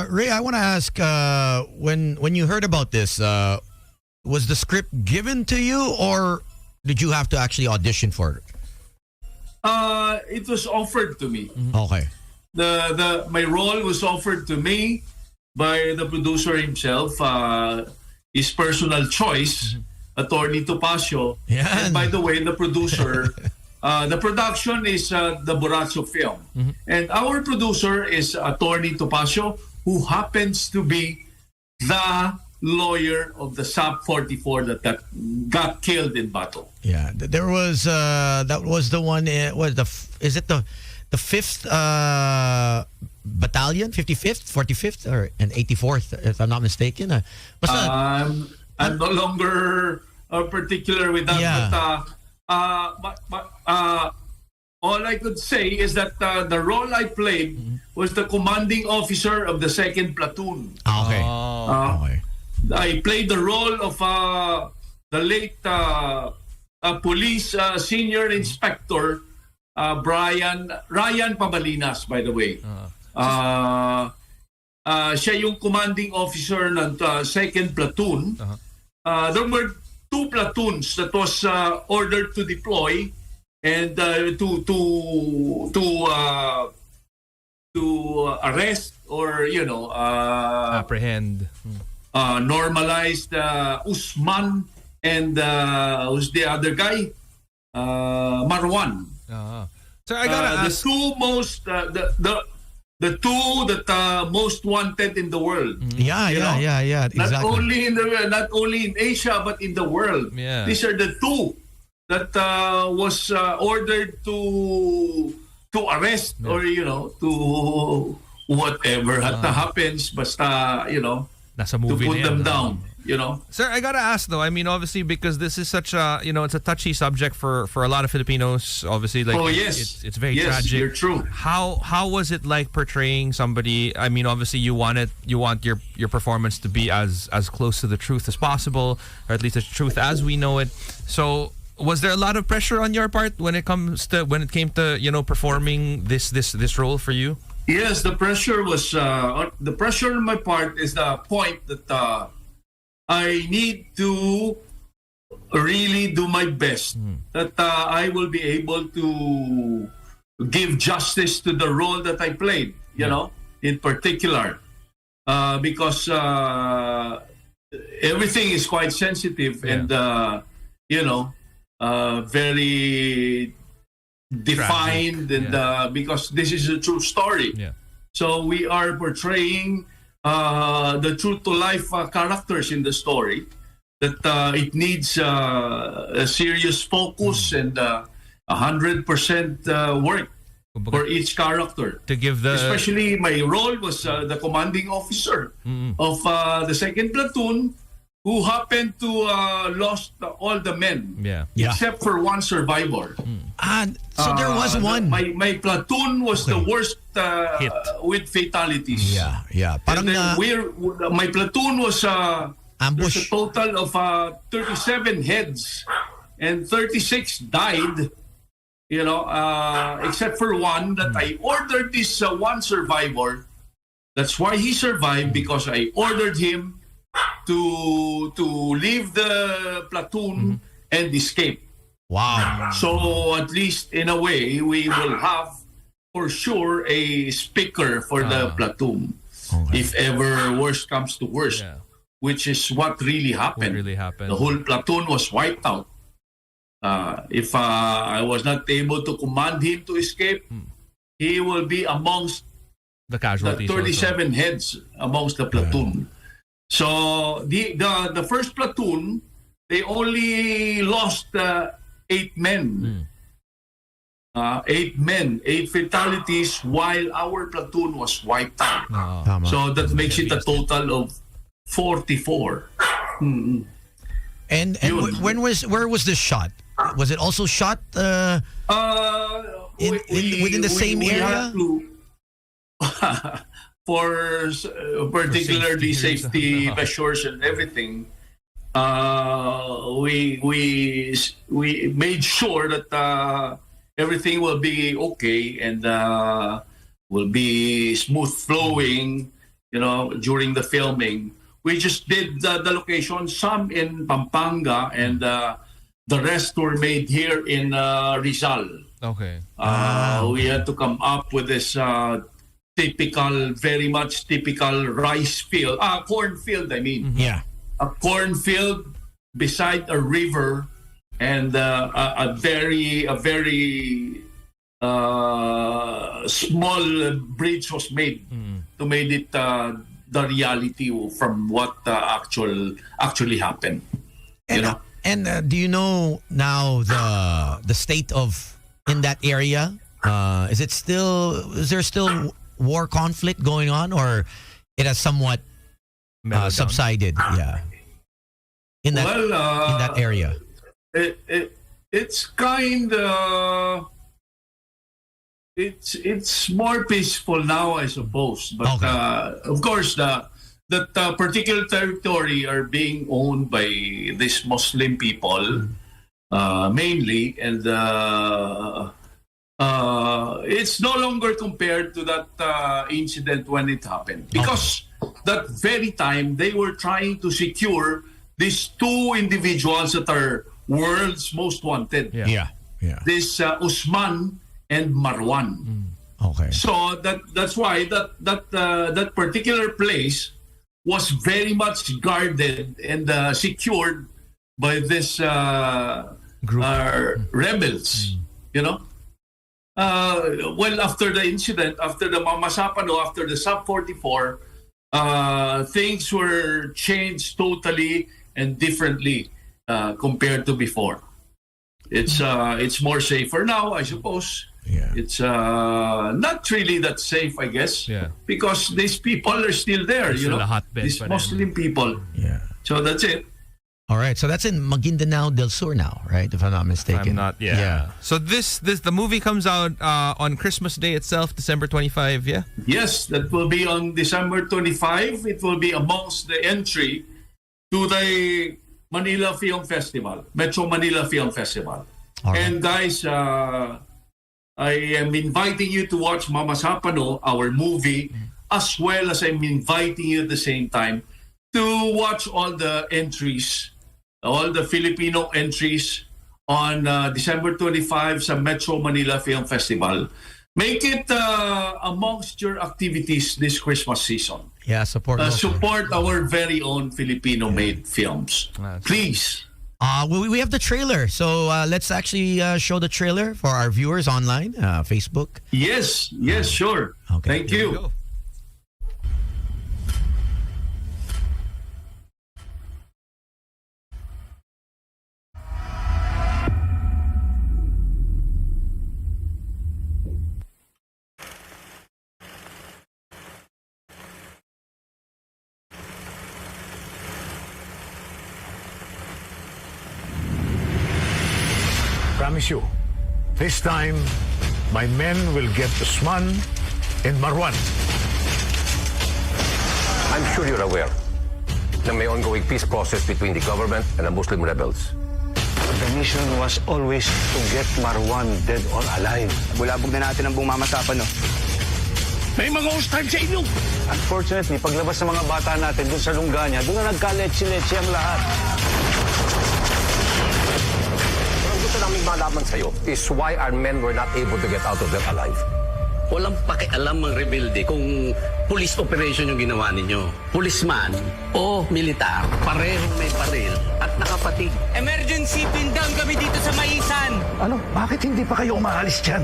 Ray, I want to ask, when you heard about this, was the script given to you, or did you have to actually audition for it? It was offered to me. Okay. My role was offered to me by the producer himself, his personal choice, Attorney Topacio. Yeah. And by the way, the producer, the production is the Borazzo film. And our producer is Attorney Topacio, who happens to be the lawyer of the SAP 44 that got killed in battle. Yeah, there was that was the one. Is it the 5th battalion, 55th, 45th, or and 84th, if I'm not mistaken. I'm no longer particular with that. Yeah. But all I could say is that the role I played was the commanding officer of the 2nd platoon. Okay. I played the role of the late police senior inspector Ryan Pabalinas, by the way. Siya yung commanding officer ng 2nd platoon. There were 2 platoons that was ordered to deploy and to arrest or Apprehend. normalize Usman and who's the other guy? Marwan. So I gotta the two most the two that most wanted in the world. Yeah, exactly. Not only in Asia but in the world. Yeah. These are the 2 that was ordered to arrest or to whatever happens, basta Nasa to movie put na them yan, down. Sir, I gotta ask though. I mean, obviously, because this is such a it's a touchy subject for a lot of Filipinos. Obviously, like it's very tragic. You're true. How was it like portraying somebody? I mean, obviously, you want your performance to be as close to the truth as possible, or at least the truth as we know it. So, was there a lot of pressure on your part when it came to performing this role for you? Yes, the pressure was the pressure on my part is the point that I need to really do my best that I will be able to give justice to the role that I played, in particular, because everything is quite sensitive and very defined and because this is a true story. So we are portraying the true to life characters in the story that it needs a serious focus and 100% work for each character. To give especially my role was the commanding officer of the 2nd platoon, who happened to lost all the men except for one survivor. So there was one. My platoon was the worst with fatalities. Parang my platoon was ambush. There's a total of 37 heads and 36 died. Except for one that I ordered this one survivor. That's why he survived, because I ordered him to leave the platoon and escape. Wow. So at least in a way we will have for sure a speaker for the platoon if ever worst comes to worst, which is what really happened. The whole platoon was wiped out. If I was not able to command him to escape, he will be amongst the casualties. The 37 heads amongst the platoon. So the first platoon, they only lost 8 men. 8 men, 8 fatalities, while our platoon was wiped out. So that makes it a total of 44. And where was this shot? Was it also shot within the same area? For particularly safety measures and everything, we made sure that everything will be okay and will be smooth flowing, during the filming. We just did the location, some in Pampanga, and the rest were made here in Rizal. Okay. We had to come up with this very much typical rice field, cornfield, I mean. Yeah. A cornfield beside a river, and a very small bridge was made to make it the reality from what actually happened. And do you know now the state of in that area? Is there still war conflict going on, or it has somewhat subsided? Yeah. In that area. It's kind of it's more peaceful now, I suppose. But of course, that particular territory are being owned by these Muslim people. mainly, and it's no longer compared to that incident when it happened, because that very time they were trying to secure these two individuals that are world's most wanted. Yeah. This Usman and Marwan. Okay. So that's why that particular place was very much guarded and secured by this rebels. Well, after the incident, after the Mama Sapano, after the Sub 44, things were changed totally and differently compared to before. It's more safer now, I suppose. Yeah. It's not really that safe, I guess, because these people are still there, Still a hotbed these pa rin. Muslim people. Yeah. So that's it. All right. So that's in Maguindanao del Sur now, right? If I'm not mistaken. I'm not. Yeah. So the movie comes out on Christmas Day itself, December 25. Yeah. Yes, that will be on December 25. It will be amongst the entry to the Manila Film Festival, Metro Manila Film Festival. All right. And guys, I am inviting you to watch Mama Sapano, our movie, as well as I'm inviting you at the same time to watch all the entries, all the Filipino entries on December 25 sa Metro Manila Film Festival. Make it amongst your activities this Christmas season. Yeah, support. Support our very own Filipino-made films. Please. We have the trailer. So let's actually show the trailer for our viewers online, Facebook. Yes, sure. Okay. Thank you. Promise you, this time, my men will get Usman and Marwan. I'm sure you're aware na may ongoing peace process between the government and the Muslim rebels. The mission was always to get Marwan dead or alive. Bulabog na natin ang buong mamasapan, no? May mga hostile sa inyo! Unfortunately, paglabas ng mga bata natin dun sa Lunganya, dun na nagkaletsi-letsi ang lahat. Ang gusto namin malaman sa'yo is why our men were not able to get out of there alive. Walang pakialam ang rebelde kung police operation yung ginawa ninyo. Policeman o militar, parehong may baril at nakapatig. Emergency pin down kami dito sa Maisan. Ano? Bakit hindi pa kayo umaalis dyan?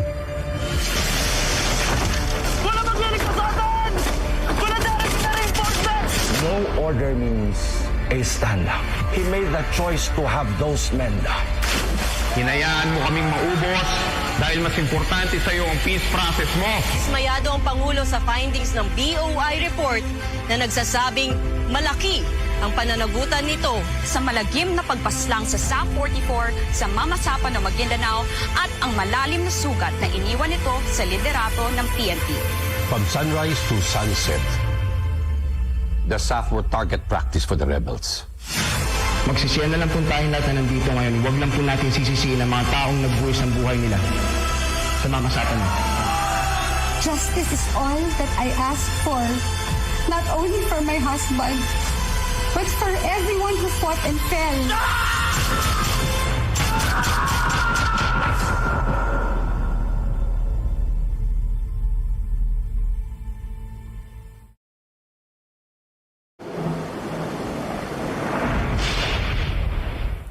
Wala magliligtas sa atin! Wala darating na reinforcements! No order means a stand-up. He made the choice to have those men down. Hinayaan mo kaming maubos dahil mas importante sa iyo ang peace process mo. Dismayado ang Pangulo sa findings ng BOI report na nagsasabing malaki ang pananagutan nito sa malagim na pagpaslang sa SAP 44 sa Mamasapan ng Maguindanao at ang malalim na sugat na iniwan nito sa liderato ng PNP. From sunrise to sunset, the SAF were target practice for the rebels. Magsisiyan na lang po tayong lahat na nandito ngayon. Huwag lang po natin sisisiin ang mga taong nagbuwis ng buhay nila sa mamasapan. Justice is all that I ask for, not only for my husband, but for everyone who fought and fell.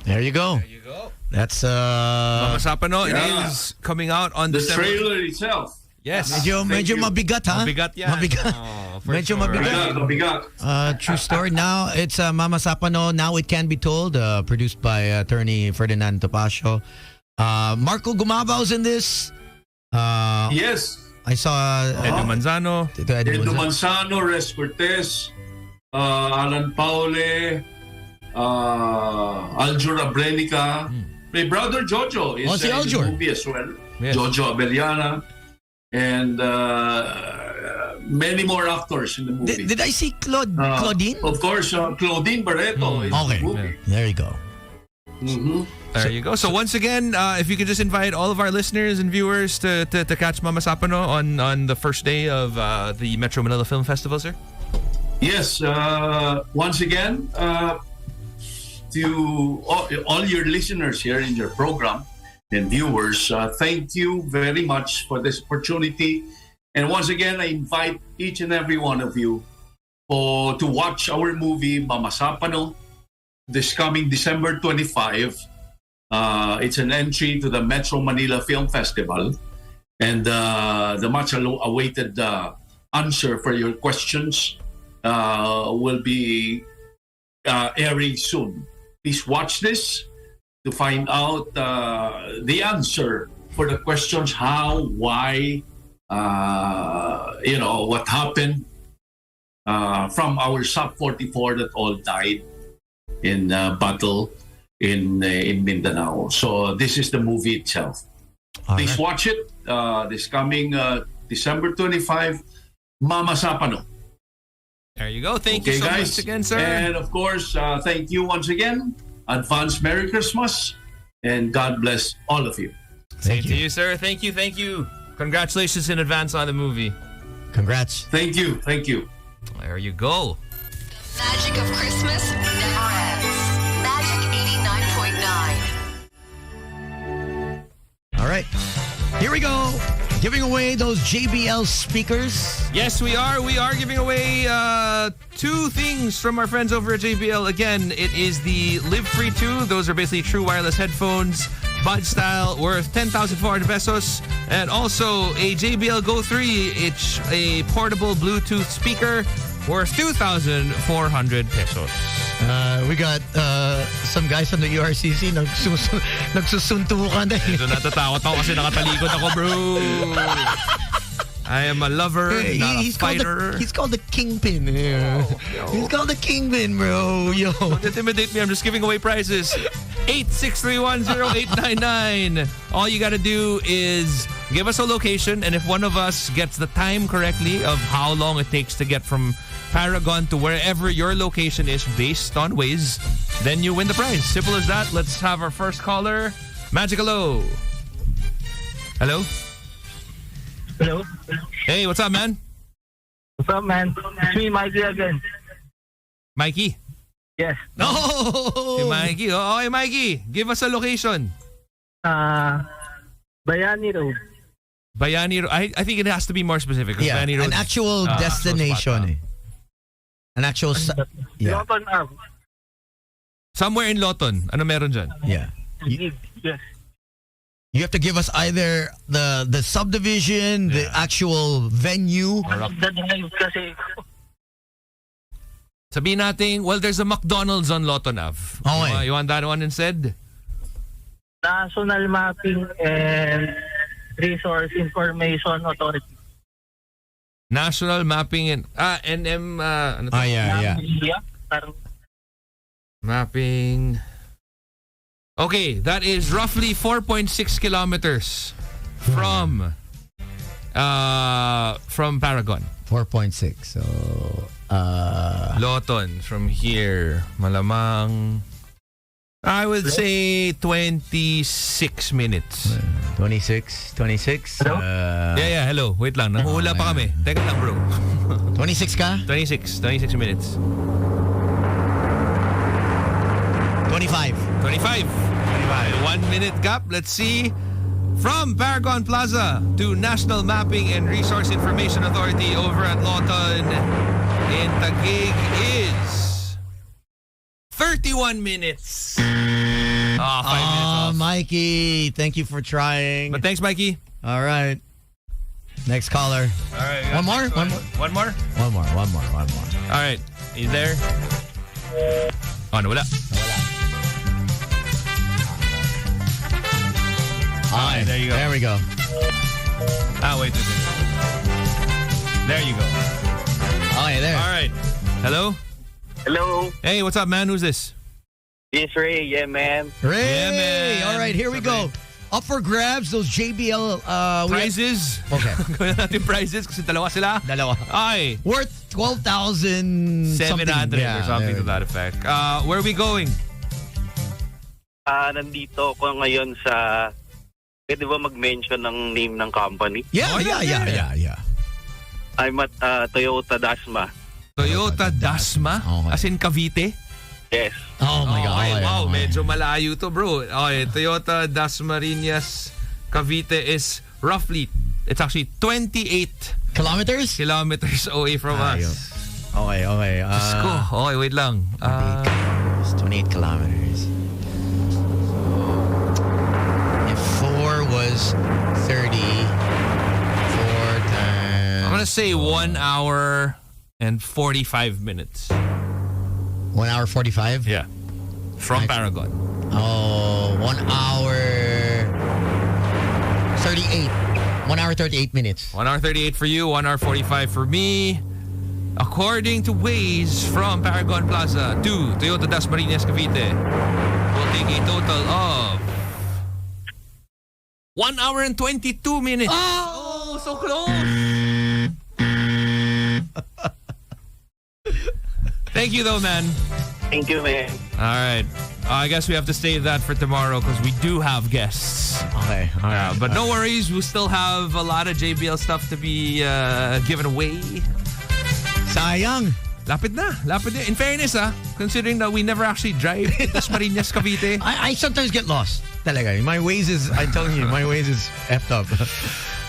There you go. That's Mama Sapano, it is coming out on the December. trailer itself. Yes. Medyo mabigat, ha? Mabigat yan. Mabigat. For Medyo sure. mabigat. True story. Now, it's Mama Sapano, Now It Can Be Told, produced by attorney Ferdinand Topacio. Marco Gumabao's in this. Yes. I saw Edu Manzano. Edu Manzano, Res Cortez, Alan Paule, Aljur Abrenica. My brother Jojo is in the movie as well. Yes. Jojo Abellana. And many more actors in the movie. Did I see Claudine? Of course, Claudine Barreto is in the movie. There you go. Mm-hmm. There you go. So once again, if you could just invite all of our listeners and viewers to catch Mama Sapano on the first day of the Metro Manila Film Festival, sir. Yes, once again, to all your listeners here in your program and viewers, thank you very much for this opportunity. And once again, I invite each and every one of you to watch our movie, Mama Sapano, this coming December 25. It's an entry to the Metro Manila Film Festival. And the much awaited answer for your questions will be airing soon. Please watch this to find out the answer for the questions: how, why, what happened from our Sub 44 that all died in battle in Mindanao. So this is the movie itself. Please watch it this coming December 25, Mama Sapano. There you go. Thank you so guys. much again, sir. And of course, thank you once again. Advance Merry Christmas and God bless all of you. Same to you, sir. Thank you. Congratulations in advance on the movie. Congrats. Thank you. There you go. The magic of Christmas never ends. Magic 89.9. All right. Here we go. Giving away those JBL speakers. Yes, we are. We are giving away two things from our friends over at JBL. Again, it is the Live Free 2. Those are basically true wireless headphones, bud style, worth 10,400 pesos. And also a JBL Go 3. It's a portable Bluetooth speaker worth 2,400 pesos. We got some guys from the URCC nagsusuntukan na. Medyo natatakot ako kasi nakatalikod ako, bro. I am a lover, not a fighter. He's called the Kingpin. Yeah. He's called the Kingpin, bro. Yo. Don't intimidate me. I'm just giving away prizes. 863108999. All you got to do is give us a location, and if one of us gets the time correctly of how long it takes to get from Paragon to wherever your location is based on Waze, then you win the prize. Simple as that. Let's have our first caller. Magic, hello. Hello? Hello? Hey, what's up, man? What's up, man? It's me, Mikey, again. Mikey? Yes. No! Si Mikey. Okay, Mikey. Give us a location. Bayani Road. Bayani Road. I think it has to be more specific. Yeah, Bayani Road an actual destination. An actual... yeah. Loton Ave. Somewhere in Loton. Ano meron dyan? Yeah. Yes. You have to give us either the subdivision, the actual venue. The drive kasi. Sabihin natin, well, there's a McDonald's on Loton Ave. Okay. You want that one instead? National Mapping and Resource Information Authority. National Mapping and... NM... ano to? Yeah. Mapping... Okay, that is roughly 4.6 kilometers from Paragon. 4.6. So, Loton from here, malamang I would say 26 minutes. 26? Hello? Yeah, hello. Wait lang, nanguhula pa kami. Teka lang, bro. 26 ka? 26 minutes. 25. 1 minute gap. Let's see. From Paragon Plaza to National Mapping and Resource Information Authority over at Lawton in Taguig is 31 minutes. 5 minutes off. Mikey, thank you for trying. But thanks, Mikey. All right. Next caller. All right. One more? One more? One more. All right. You there? Oh, nawala. Hi, there you go. There we go. Wait. There you go. Okay, there. All right. Hello? Hello. Hey, what's up, man? Who's this? It's Ray. Yeah, man. Ray! Yeah, man. All right, here we go. Up for grabs, those JBL... prizes. Okay. Gawin natin prizes kasi dalawa sila. Ay. Worth 12,700 or something to that effect. Where are we going? Nandito ako ngayon sa... Pwede ba mag-mention ng name ng company? Yeah. I'm at Toyota Dasma. Toyota Dasma? Okay. As in Cavite? Yes. Oh my God. Okay, Okay, wow, okay. medyo malayo to, bro. Okay, Toyota Dasmariñas Cavite is roughly, it's actually 28 kilometers away from us. Okay. Diyos ko. Okay, wait lang. 28 kilometers. If 4 was 30, 4 times... I'm gonna say 1 hour and 45 minutes. 1 hour 45? Yeah. From Paragon. Oh, 1 hour 38. 1 hour 38 minutes. 1 hour 38 for you, 1 hour 45 for me. According to Waze from Paragon Plaza to Toyota Dasmariñas Cavite, will take a total of 1 hour and 22 minutes. Oh, so close. Thank you, though, man. Thank you, man. All right. I guess we have to save that for tomorrow because we do have guests. Okay. All right. But no worries. We still have a lot of JBL stuff to be given away. Sayang. Lapit na. In fairness, considering that we never actually drive to Dasmariñas, Cavite. I sometimes get lost. Talaga. My Waze is, I'm telling you, my Waze is effed up.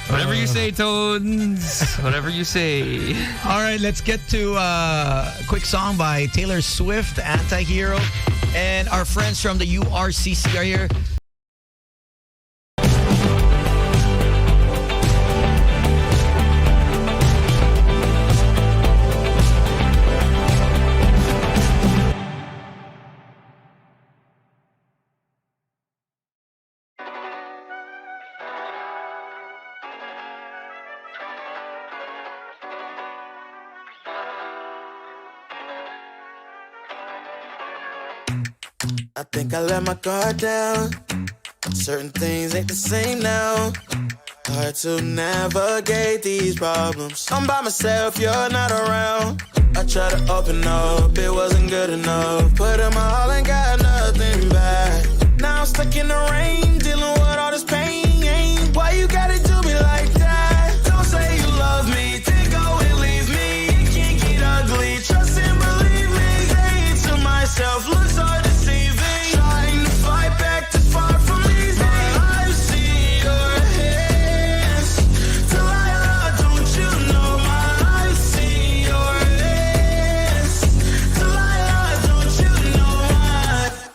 Whatever you say, Tones. Whatever you say. All right, let's get to a quick song by Taylor Swift, Anti-Hero. And our friends from the URCC are here. I think I let my guard down. Certain things ain't the same now. Hard to navigate these problems. I'm by myself, you're not around. I tried to open up, it wasn't good enough. Put in my all and got nothing back. Now I'm stuck in the rain, dealing with all this pain. Why you gotta do me like that? Don't say you love me, then go and leave me. It can't get ugly, trust and believe me. Say it to myself, looks so deceiving. Trying to fight back, too far from these days. I see your hands. Delilah, don't you know my I see your hands. Delilah, don't you know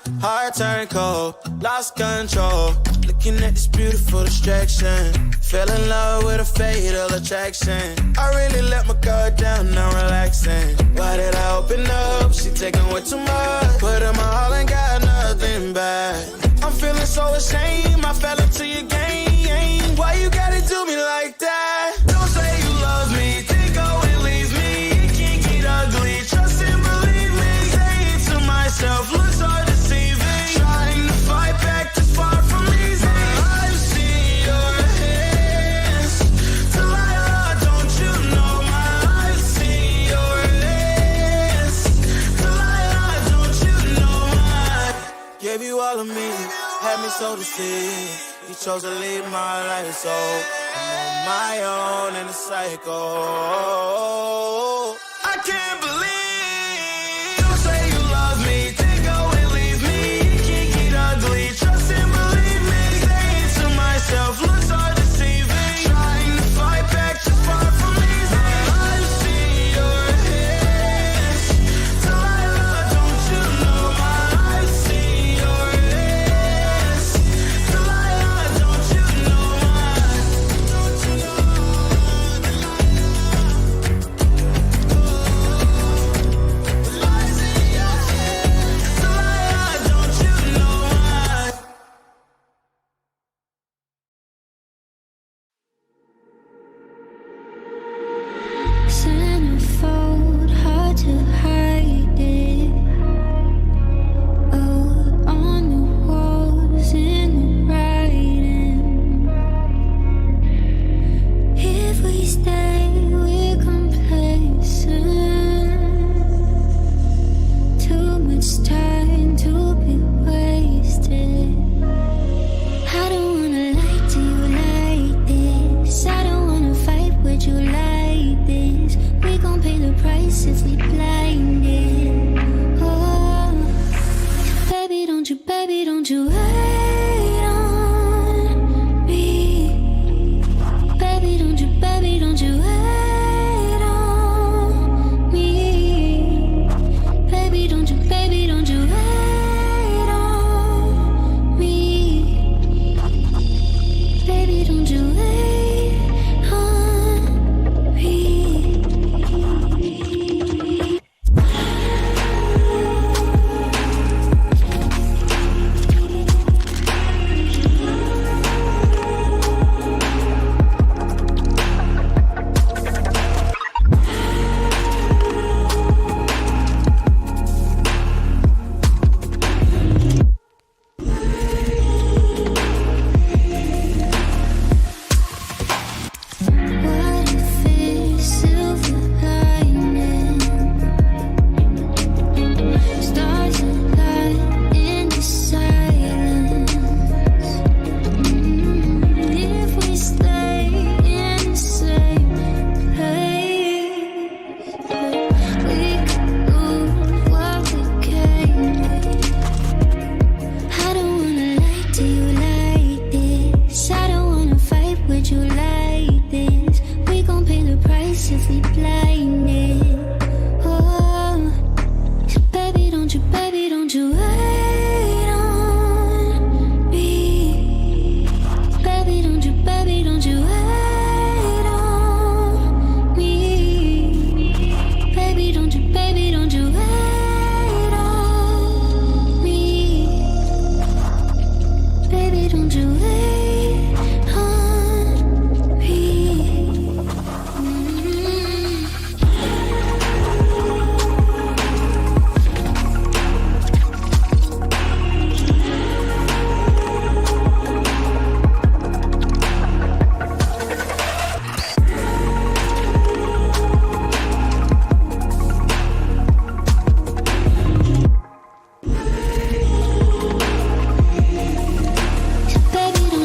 my heart turned cold, lost control. Looking at this beautiful distraction. Fell in love with a fatal attraction. I really let my guard down, now relaxing. Why did I open up? She taking way too much. Put in my all and got nothing back. I'm feeling so ashamed, I fell into your game. Why you gotta do me like that? Don't say you love me, then go and leave me. It can't get ugly, trust and believe me. Say it to myself, looks so deceiving. Trying to fight back, too far from these days. I see your hands. Delilah, don't you know my I see your hands. Delilah, don't you know my gave you all of me, had me so deceived. You chose to leave my life, so I'm on my own in the cycle. I can't believe. Don't say you love me, then go and leave me. It can't get ugly, trust and believe me. Say it to myself, looks so deceiving. Trying to fight back, too far from these days. I see your hands. Delilah, don't you know my I see your hands. Delilah, don't you know my don't you know don't you wait on me.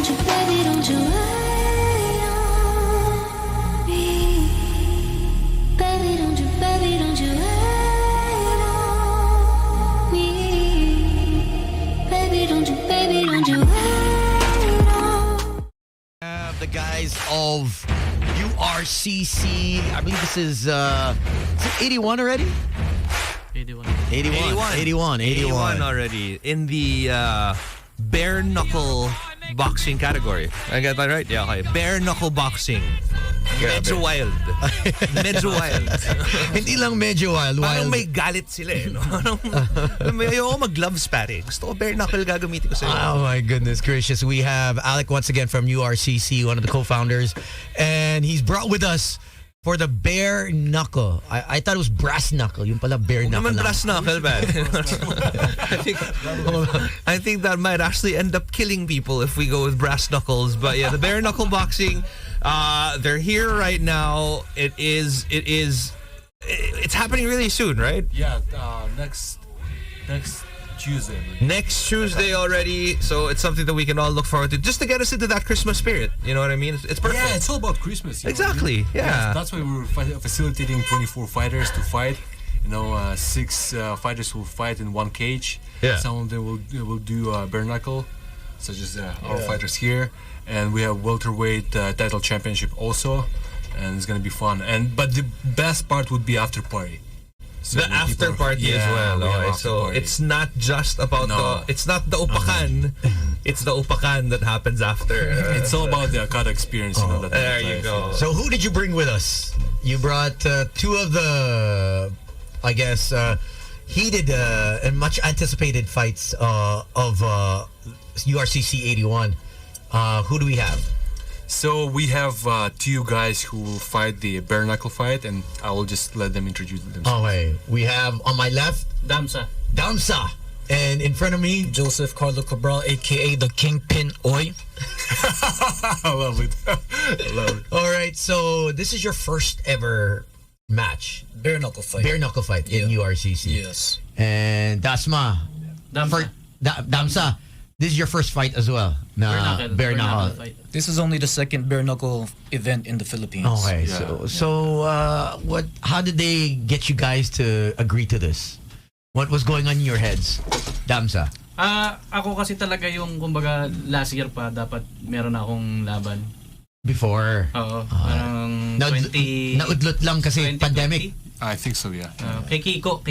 Baby, don't you wait on me. Baby, don't you wait on me. Baby, don't you wait on. Have the guys of URCC. I believe this is it 81 already? 81. 81 already in the bare knuckle boxing category. I got that right? Yeah, okay. Bare knuckle boxing. Medyo wild. Medyo wild. Hindi lang medyo wild. Parang may galit sila eh. No? Ayoko mag-glove sparring. Gusto ko bare knuckle gagamitin ko sa'yo. Oh my goodness gracious. We have Alec once again from URCC, one of the co-founders. And he's brought with us for the bare knuckle. I thought it was brass knuckle. Yung pala bare knuckle. Naman brass knuckle, man. I think that might actually end up killing people if we go with brass knuckles. But yeah, the bare knuckle boxing, they're here right now. It's happening really soon, right? Yeah, next Tuesday. Next Tuesday already, so it's something that we can all look forward to, just to get us into that Christmas spirit. You know what I mean? It's perfect. Yeah, it's all about Christmas. Exactly. Yeah. That's why we're facilitating 24 fighters to fight. 6 fighters will fight in one cage. Yeah. Some of them will do bare knuckle, such as our fighters here, and we have welterweight title championship also, and it's gonna be fun. But the best part would be after party. So the after party as well. Okay. So it's not just about it's not the upakan. It's the upakan that happens after. It's all about the Akata experience. There you go. So who did you bring with us? You brought two of the, I guess, heated and much anticipated fights of URCC 81. Who do we have? So we have 2 guys who will fight the bare knuckle fight, and I will just let them introduce themselves. Okay, we have on my left Damsa. And in front of me, Joseph Carlo Cabral, aka the Kingpin Oi. I love it. All right, so this is your first ever match. Bare knuckle fight in URCC. Yes. And Damsa, this is your first fight as well. Bare knuckle fight. This is only the second bare knuckle event in the Philippines. Okay, so what? How did they get you guys to agree to this? What was going on in your heads, Damsa? Ako kasi talaga yung kumbaga last year pa dapat meron akong laban. Before? Oo. Parang 20... Naudlot lang kasi 2020? pandemic? I think so, yeah. Kay Kiko.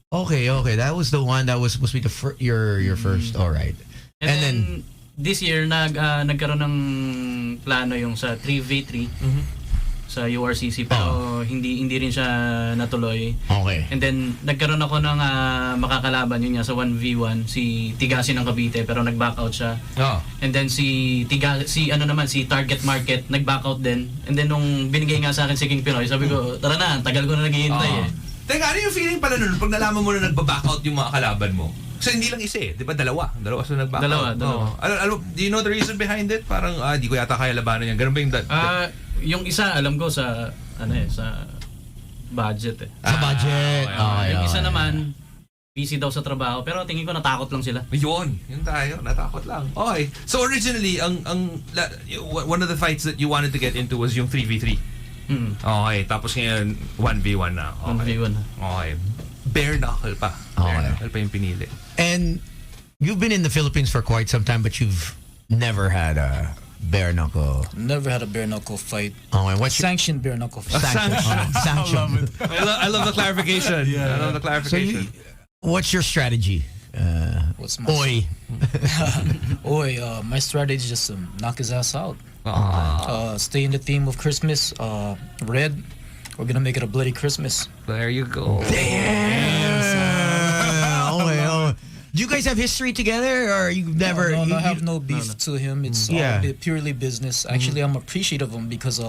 Okay. That was the one that was supposed to be your first. All right. And then this year nagkaroon ng plano yung sa 3v3 sa URCC pero hindi rin siya natuloy. Okay. And then nagkaroon ako ng makakalaban yun nga sa 1v1 si Tigasin ng Cavite pero nag-back out siya. And then si Target Market nag-back out din. And then nung binigay nga sa akin si King Pinoy, sabi ko, tara na, tagal ko na naghihintay eh. Teka, ano yung feeling pala nun pag nalaman mo na nagba-back out yung mga kalaban mo? Kasi hindi lang isa eh. Di ba dalawa sa nag-back out. Dalawa. Do you know the reason behind it? Parang, di ko yata kaya labanan yan. Ganun ba yung yung isa, alam ko sa budget eh. Sa budget. Yung isa naman, busy daw sa trabaho. Pero tingin ko natakot lang sila. Yun tayo. Natakot lang. Okay. So originally, one of the fights that you wanted to get into was yung 3v3. Okay. Tapos ngayon, 1v1 na. Okay. 1v1 na. Okay. Bare knuckle pa. Bare knuckle pa yung pinili. And you've been in the Philippines for quite some time, but you've never had a bare knuckle. Never had a bare knuckle fight. What's sanctioned bare knuckle fight? Sanctioned. I love the clarification. I love the clarification. So what's your strategy? What's my my strategy is just to knock his ass out. Stay in the theme of Christmas. Red. We're gonna make it a bloody Christmas. There you go. Damn. Do you guys have history together, or you never? No, I have no beef to him. It's all purely business. Actually, I'm appreciative of him because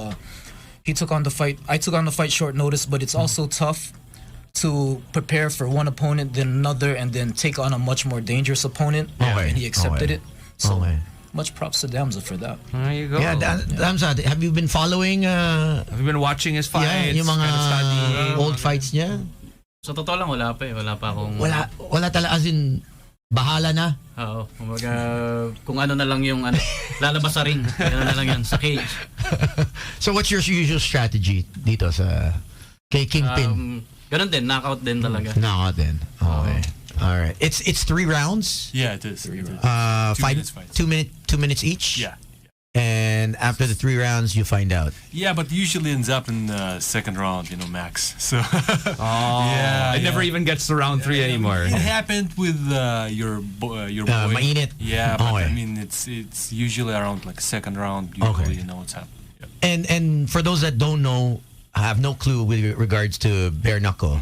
he took on the fight. I took on the fight short notice, but it's also tough to prepare for one opponent, then another, and then take on a much more dangerous opponent. And he accepted it. So much props to Damza for that. There you go. Yeah, Damza, have you been following? Have you been watching his fights? Yeah, yung mga old fights niya. Sa totoo lang, wala pa eh. Wala pa akong... Wala talaga, as in, bahala na. Oo. Kung ano na lang yung lalabas sa ring. Ano na lang yan, sa cage. So what's your usual strategy dito sa kay Kingpin? Ganun din, knockout din talaga. Knockout din. Okay. All right. It's 3 rounds? Yeah, it is. 3 rounds. 2 minutes each? Yeah. And after the 3 rounds, you find out. Yeah, but usually ends up in the second round, max. So it never even gets to round 3 anymore. It happened with your boy. Mainit. Yeah, but I mean it's usually around like second round. Usually, it's happening. Yeah. And for those that don't know, have no clue with regards to bare knuckle.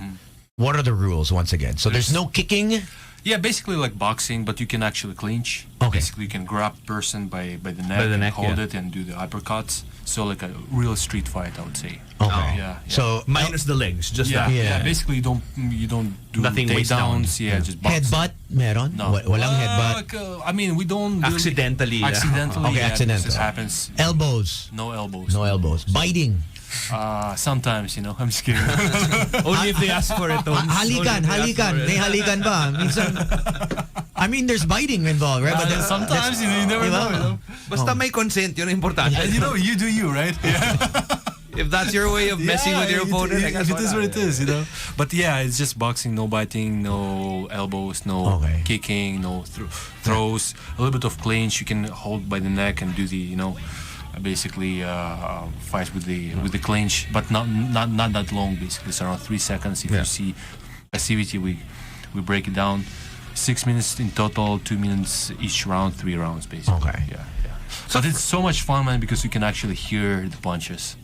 What are the rules once again? So there's no kicking. Yeah, basically like boxing, but you can actually clinch. Okay. Basically, you can grab person by the neck, hold it, and do the uppercuts. So like a real street fight, I would say. Okay. Yeah. So minus the legs, just yeah. Basically, you don't do nothing takedowns. Yeah, just boxing. Headbutt, meron? No. Walang headbutt. I mean, we don't accidentally. Accidentally. Okay, accidental. This happens. Elbows. No elbows. No elbows. Biting. Sometimes, I'm just kidding. Only if they ask for it. Halikan. May halikan ba? Minsan, I mean, there's biting involved, right? But sometimes you never know. Basta may consent, yun ang importante. And you do you, right? Yeah. If that's your way of messing with your opponent, I guess it is what it is, But yeah, it's just boxing, no biting, no elbows, no kicking, no throws, a little bit of clinch. You can hold by the neck and do the, basically fight with the clinch, but not that long. Basically, it's around 3 seconds. If you see passivity, we break it down. 6 minutes in total, 2 minutes each round, 3 rounds basically. Okay. Yeah. But it's so much fun, man, because you can actually hear the punches.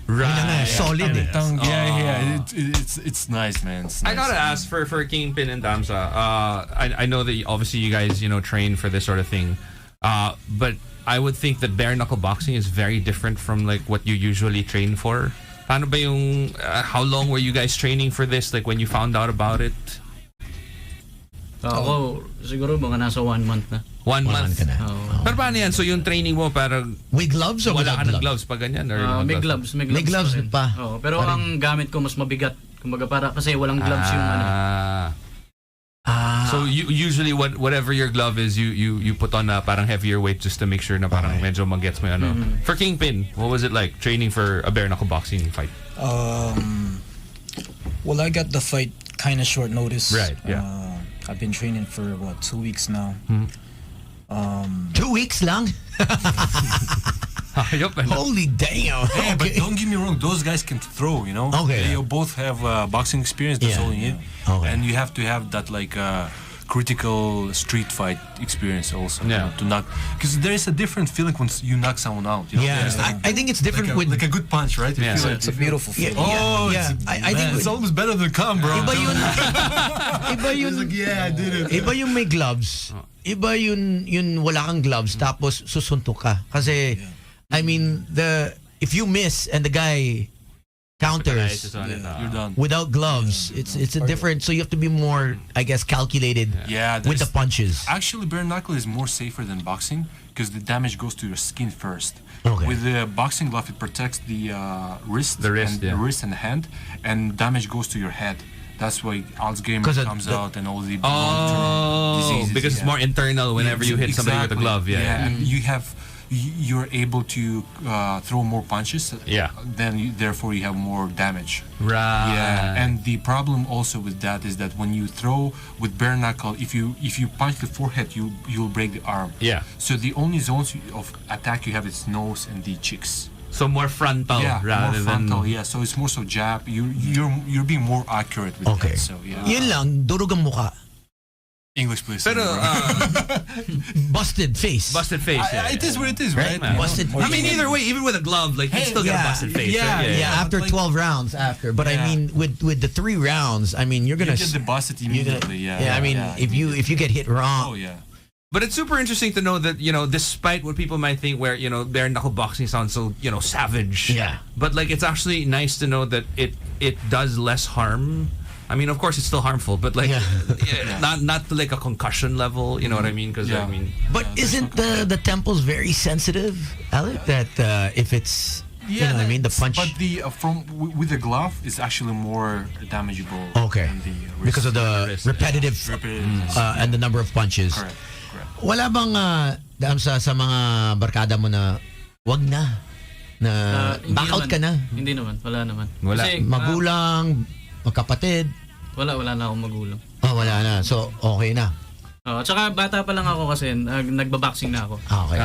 Right. Solid. Yeah. It's nice, man. It's nice. I gotta ask for Kingpin and Damza. I know that obviously you guys train for this sort of thing, but I would think that bare knuckle boxing is very different from like what you usually train for. Paano ba yung how long were you guys training for this? Like when you found out about it? Ako, siguro mga nasa 1 month na. 1 month ka na. Pero paano yan? So yung training mo parang with gloves or wala without ka ng gloves pa ganyan? Or may gloves. May gloves pa. Pero ang gamit ko mas mabigat. Kumbaga para kasi walang gloves yung So usually whatever your glove is, you put on parang heavier weight just to make sure na parang medyo magets mo ano. For Kingpin, what was it like training for a bare knuckle boxing fight? Well, I got the fight kind of short notice. Right. Yeah. I've been training for 2 weeks now. 2 weeks lang? Holy damn. Hey, but don't get me wrong, those guys can throw, Okay. They both have boxing experience, that's all you need. Okay. And you have to have that like critical street fight experience also. To knock, because there is a different feeling when you knock someone out. I think it's different like a good punch, right? Yeah. It's a beautiful feeling. I think it's almost better than come, bro. Iba yun. I did it. Iba yung may gloves. Iba yun wala kang gloves tapos susuntok ka. Kasi I mean if you miss and the guy counters you're done. without gloves, it's a different, so you have to be more, I guess, calculated with the punches. Actually, bare knuckle is more safer than boxing because the damage goes to your skin first. Okay. With the boxing glove, it protects the wrist, the wrist and the hand, and damage goes to your head. That's why Alzheimer's comes out and all the long-term diseases. Because it's more internal whenever you hit somebody with a glove. And you're able to throw more punches. Then therefore you have more damage. Right. Yeah. And the problem also with that is that when you throw with bare knuckle, if you punch the forehead, you'll break the arm. Yeah. So the only zones of attack you have is nose and the cheeks. So more frontal rather more frontal, than so it's more so jab. You're being more accurate with that. So Yun lang, durog ang mukha. English, please. Pero, busted face. Busted face. It is what it is, right? Busted. I mean, either way, even with a glove, like, you still get a busted face. Yeah, right? after 12 rounds but I mean, with the 3 rounds, I mean, you're gonna get the busted immediately. I mean, if you get hit wrong. Oh yeah. But it's super interesting to know that, despite what people might think where, bare knuckle boxing sounds so, savage. Yeah. But like, it's actually nice to know that it does less harm. I mean, of course, it's still harmful, but like, not to like a concussion level. You know what I mean? Because I mean, but isn't the temples very sensitive, Alec? That if it's you know what I mean, the punch. But the with the glove is actually more damageable. Okay. Than the wrist. Because of the repetitive and the number of punches. Correct. Wala bang sa mga barkada mo na wag na knockout ka na? Hindi naman, wala naman. Wala. Kasi, Magulang, magkapatid. Wala na akong magulang. Oh, wala na. So, okay na. Tsaka bata pa lang ako kasi nagbaboxing na ako. Okay.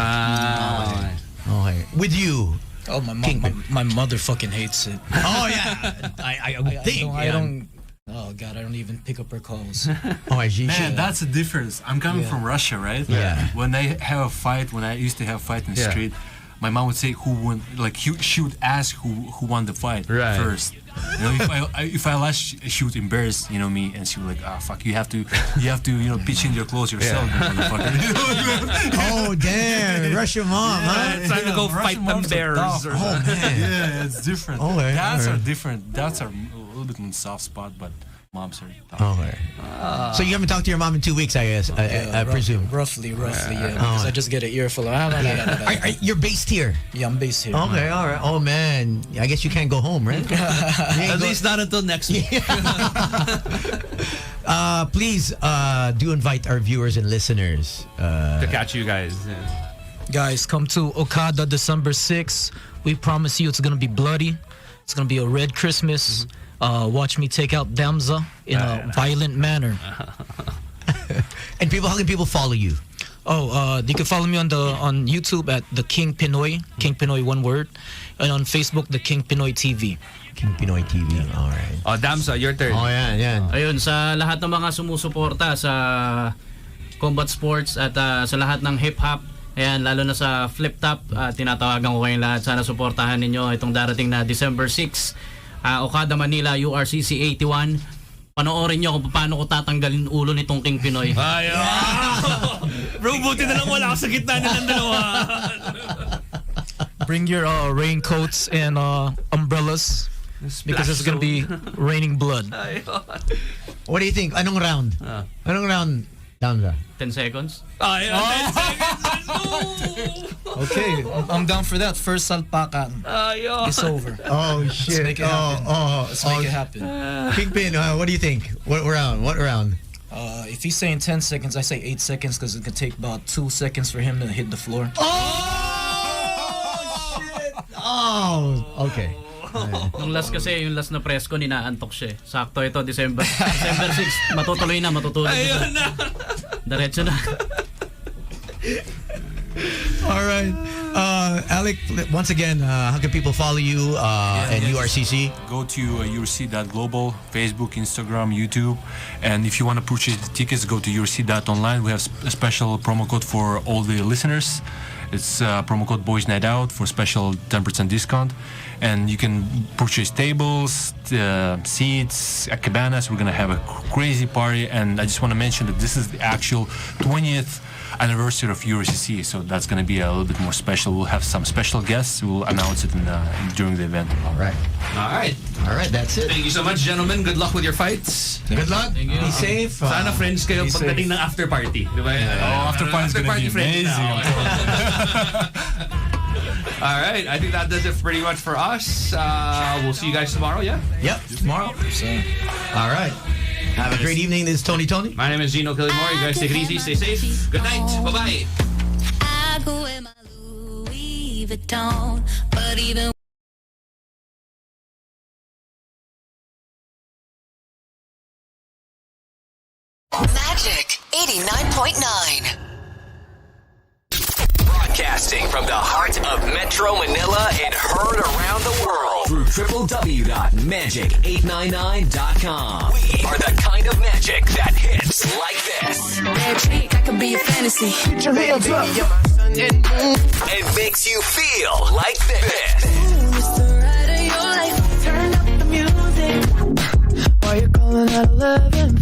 Okay. With you? Oh, my mother fucking hates it. Oh yeah, I would think. I don't. Oh God, I don't even pick up her calls. Man, that's the difference. I'm coming from Russia, right? Yeah. When I have a fight, when I used to have a fight in the street, my mom would say who won. Like she would ask who won the fight first. You know, if I lost, she would embarrass me, and she would like, fuck, you have to pitch in your clothes yourself, motherfucker. Oh damn, Russian mom, huh? It's time to go fight them bears. Oh man, yeah, it's different. Okay, Dads are different. Dads are a little bit on the soft spot, but moms are tough. Okay. So you haven't talked to your mom in 2 weeks, I guess. I presume. Roughly, yeah. Because I just get an earful of. You're based here. Yeah, I'm based here. Okay, all right. Oh man, I guess you can't go home, right? At least not until next week. Please do invite our viewers and listeners to catch you guys. Guys, come to Okada December 6th. We promise you it's gonna be bloody. It's gonna be a red Christmas. Watch me take out Damza in a violent manner. And how can people follow you? You can follow me on YouTube at the King Pinoy, one word, and on Facebook the King Pinoy TV. King Pinoy TV. All right. Damza, your turn. Oh yan. Ayun, sa lahat ng mga sumusuporta sa combat sports at sa lahat ng hip-hop, ayan, lalo na sa Flip Top, tinatawagan ko kayong lahat. Sana suportahan ninyo itong darating na December 6. Okada Manila, URCC 81. Panoorin nyo kung paano ko tatanggalin ulo nitong King Pinoy. Bro, buti na lang wala ako sa gitna nilang dalawa. Bring your raincoats and umbrellas because it's gonna be raining blood. What do you think? Anong round? Anong round, Damza? 10 seconds? 10 seconds. Okay, I'm down for that. First salpakan. It's over. Oh shit. Let's make it happen. Let's make it happen. Kingpin, what do you think? What round? If he's saying 10 seconds, I say 8 seconds because it could take about 2 seconds for him to hit the floor. Oh shit. Oh, okay. Yung last kasi, yung last na press ko, ninaantok siya. Sakto ito, December 6, matutulog na. Ayun na. Diretso na. All right. Alec, once again, how can people follow you and URCC? Go to urc.global, Facebook, Instagram, YouTube. And if you want to purchase the tickets, go to urc.online. We have a special promo code for all the listeners. It's promo code Boys Night Out for special 10% discount. And you can purchase tables, seats, cabanas. We're going to have a crazy party. And I just want to mention that this is the actual 20th anniversary of URCC, so that's going to be a little bit more special. We'll have some special guests. We'll announce it during the event. All right. That's it. Thank you so much, gentlemen. Good luck with your fights. Good luck. Be safe. Sana friends kayo pagdating ng after party. Diba? After party is going to be amazing. All right. I think that does it pretty much for us. We'll see you guys tomorrow, yeah? Yep, tomorrow. All right. Have a great evening. This is Tony. My name is Gino Killimore. You guys take it easy. Stay safe. Good night. Bye-bye. I go in my Louis Vuitton, but even Magic 89.9. Broadcast Broadcasting from the heart of Metro Manila and heard around the world through www.magic899.com. We are the kind of magic that hits like this. Magic, I can be a fantasy. And makes you feel like this. It's the ride of your life. Turn up the music. Why you calling at 11?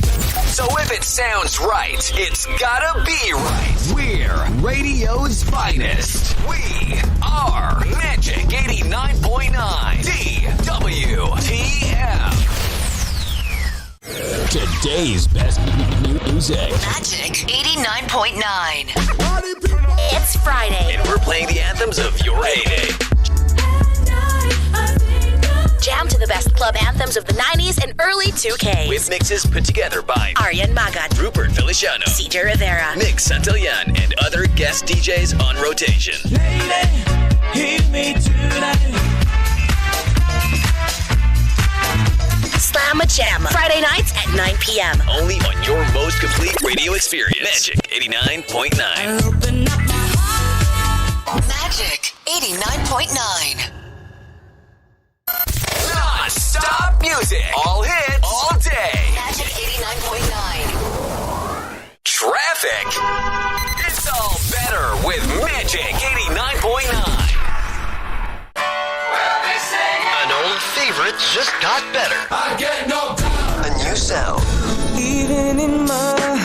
So if it sounds right, it's gotta be right. We're radio's finest. We are Magic 89.9 DWTF. Today's best music. Magic 89.9. It's Friday. And we're playing the anthems of your heyday. Jam to the best club anthems of the 90s and early 2Ks. With mixes put together by Aryan Magat, Rupert Feliciano, CJ Rivera, Nick Santillan, and other guest DJs on rotation. Lady, hear me tonight. Slamma Jamma. Friday nights at 9 p.m. Only on your most complete radio experience. Magic 89.9. Magic 89.9. Non-stop music. All hits. All day. Magic 89.9. Traffic. It's all better with Magic 89.9. An old favorite just got better. I get no doubt. A new sound. Even in my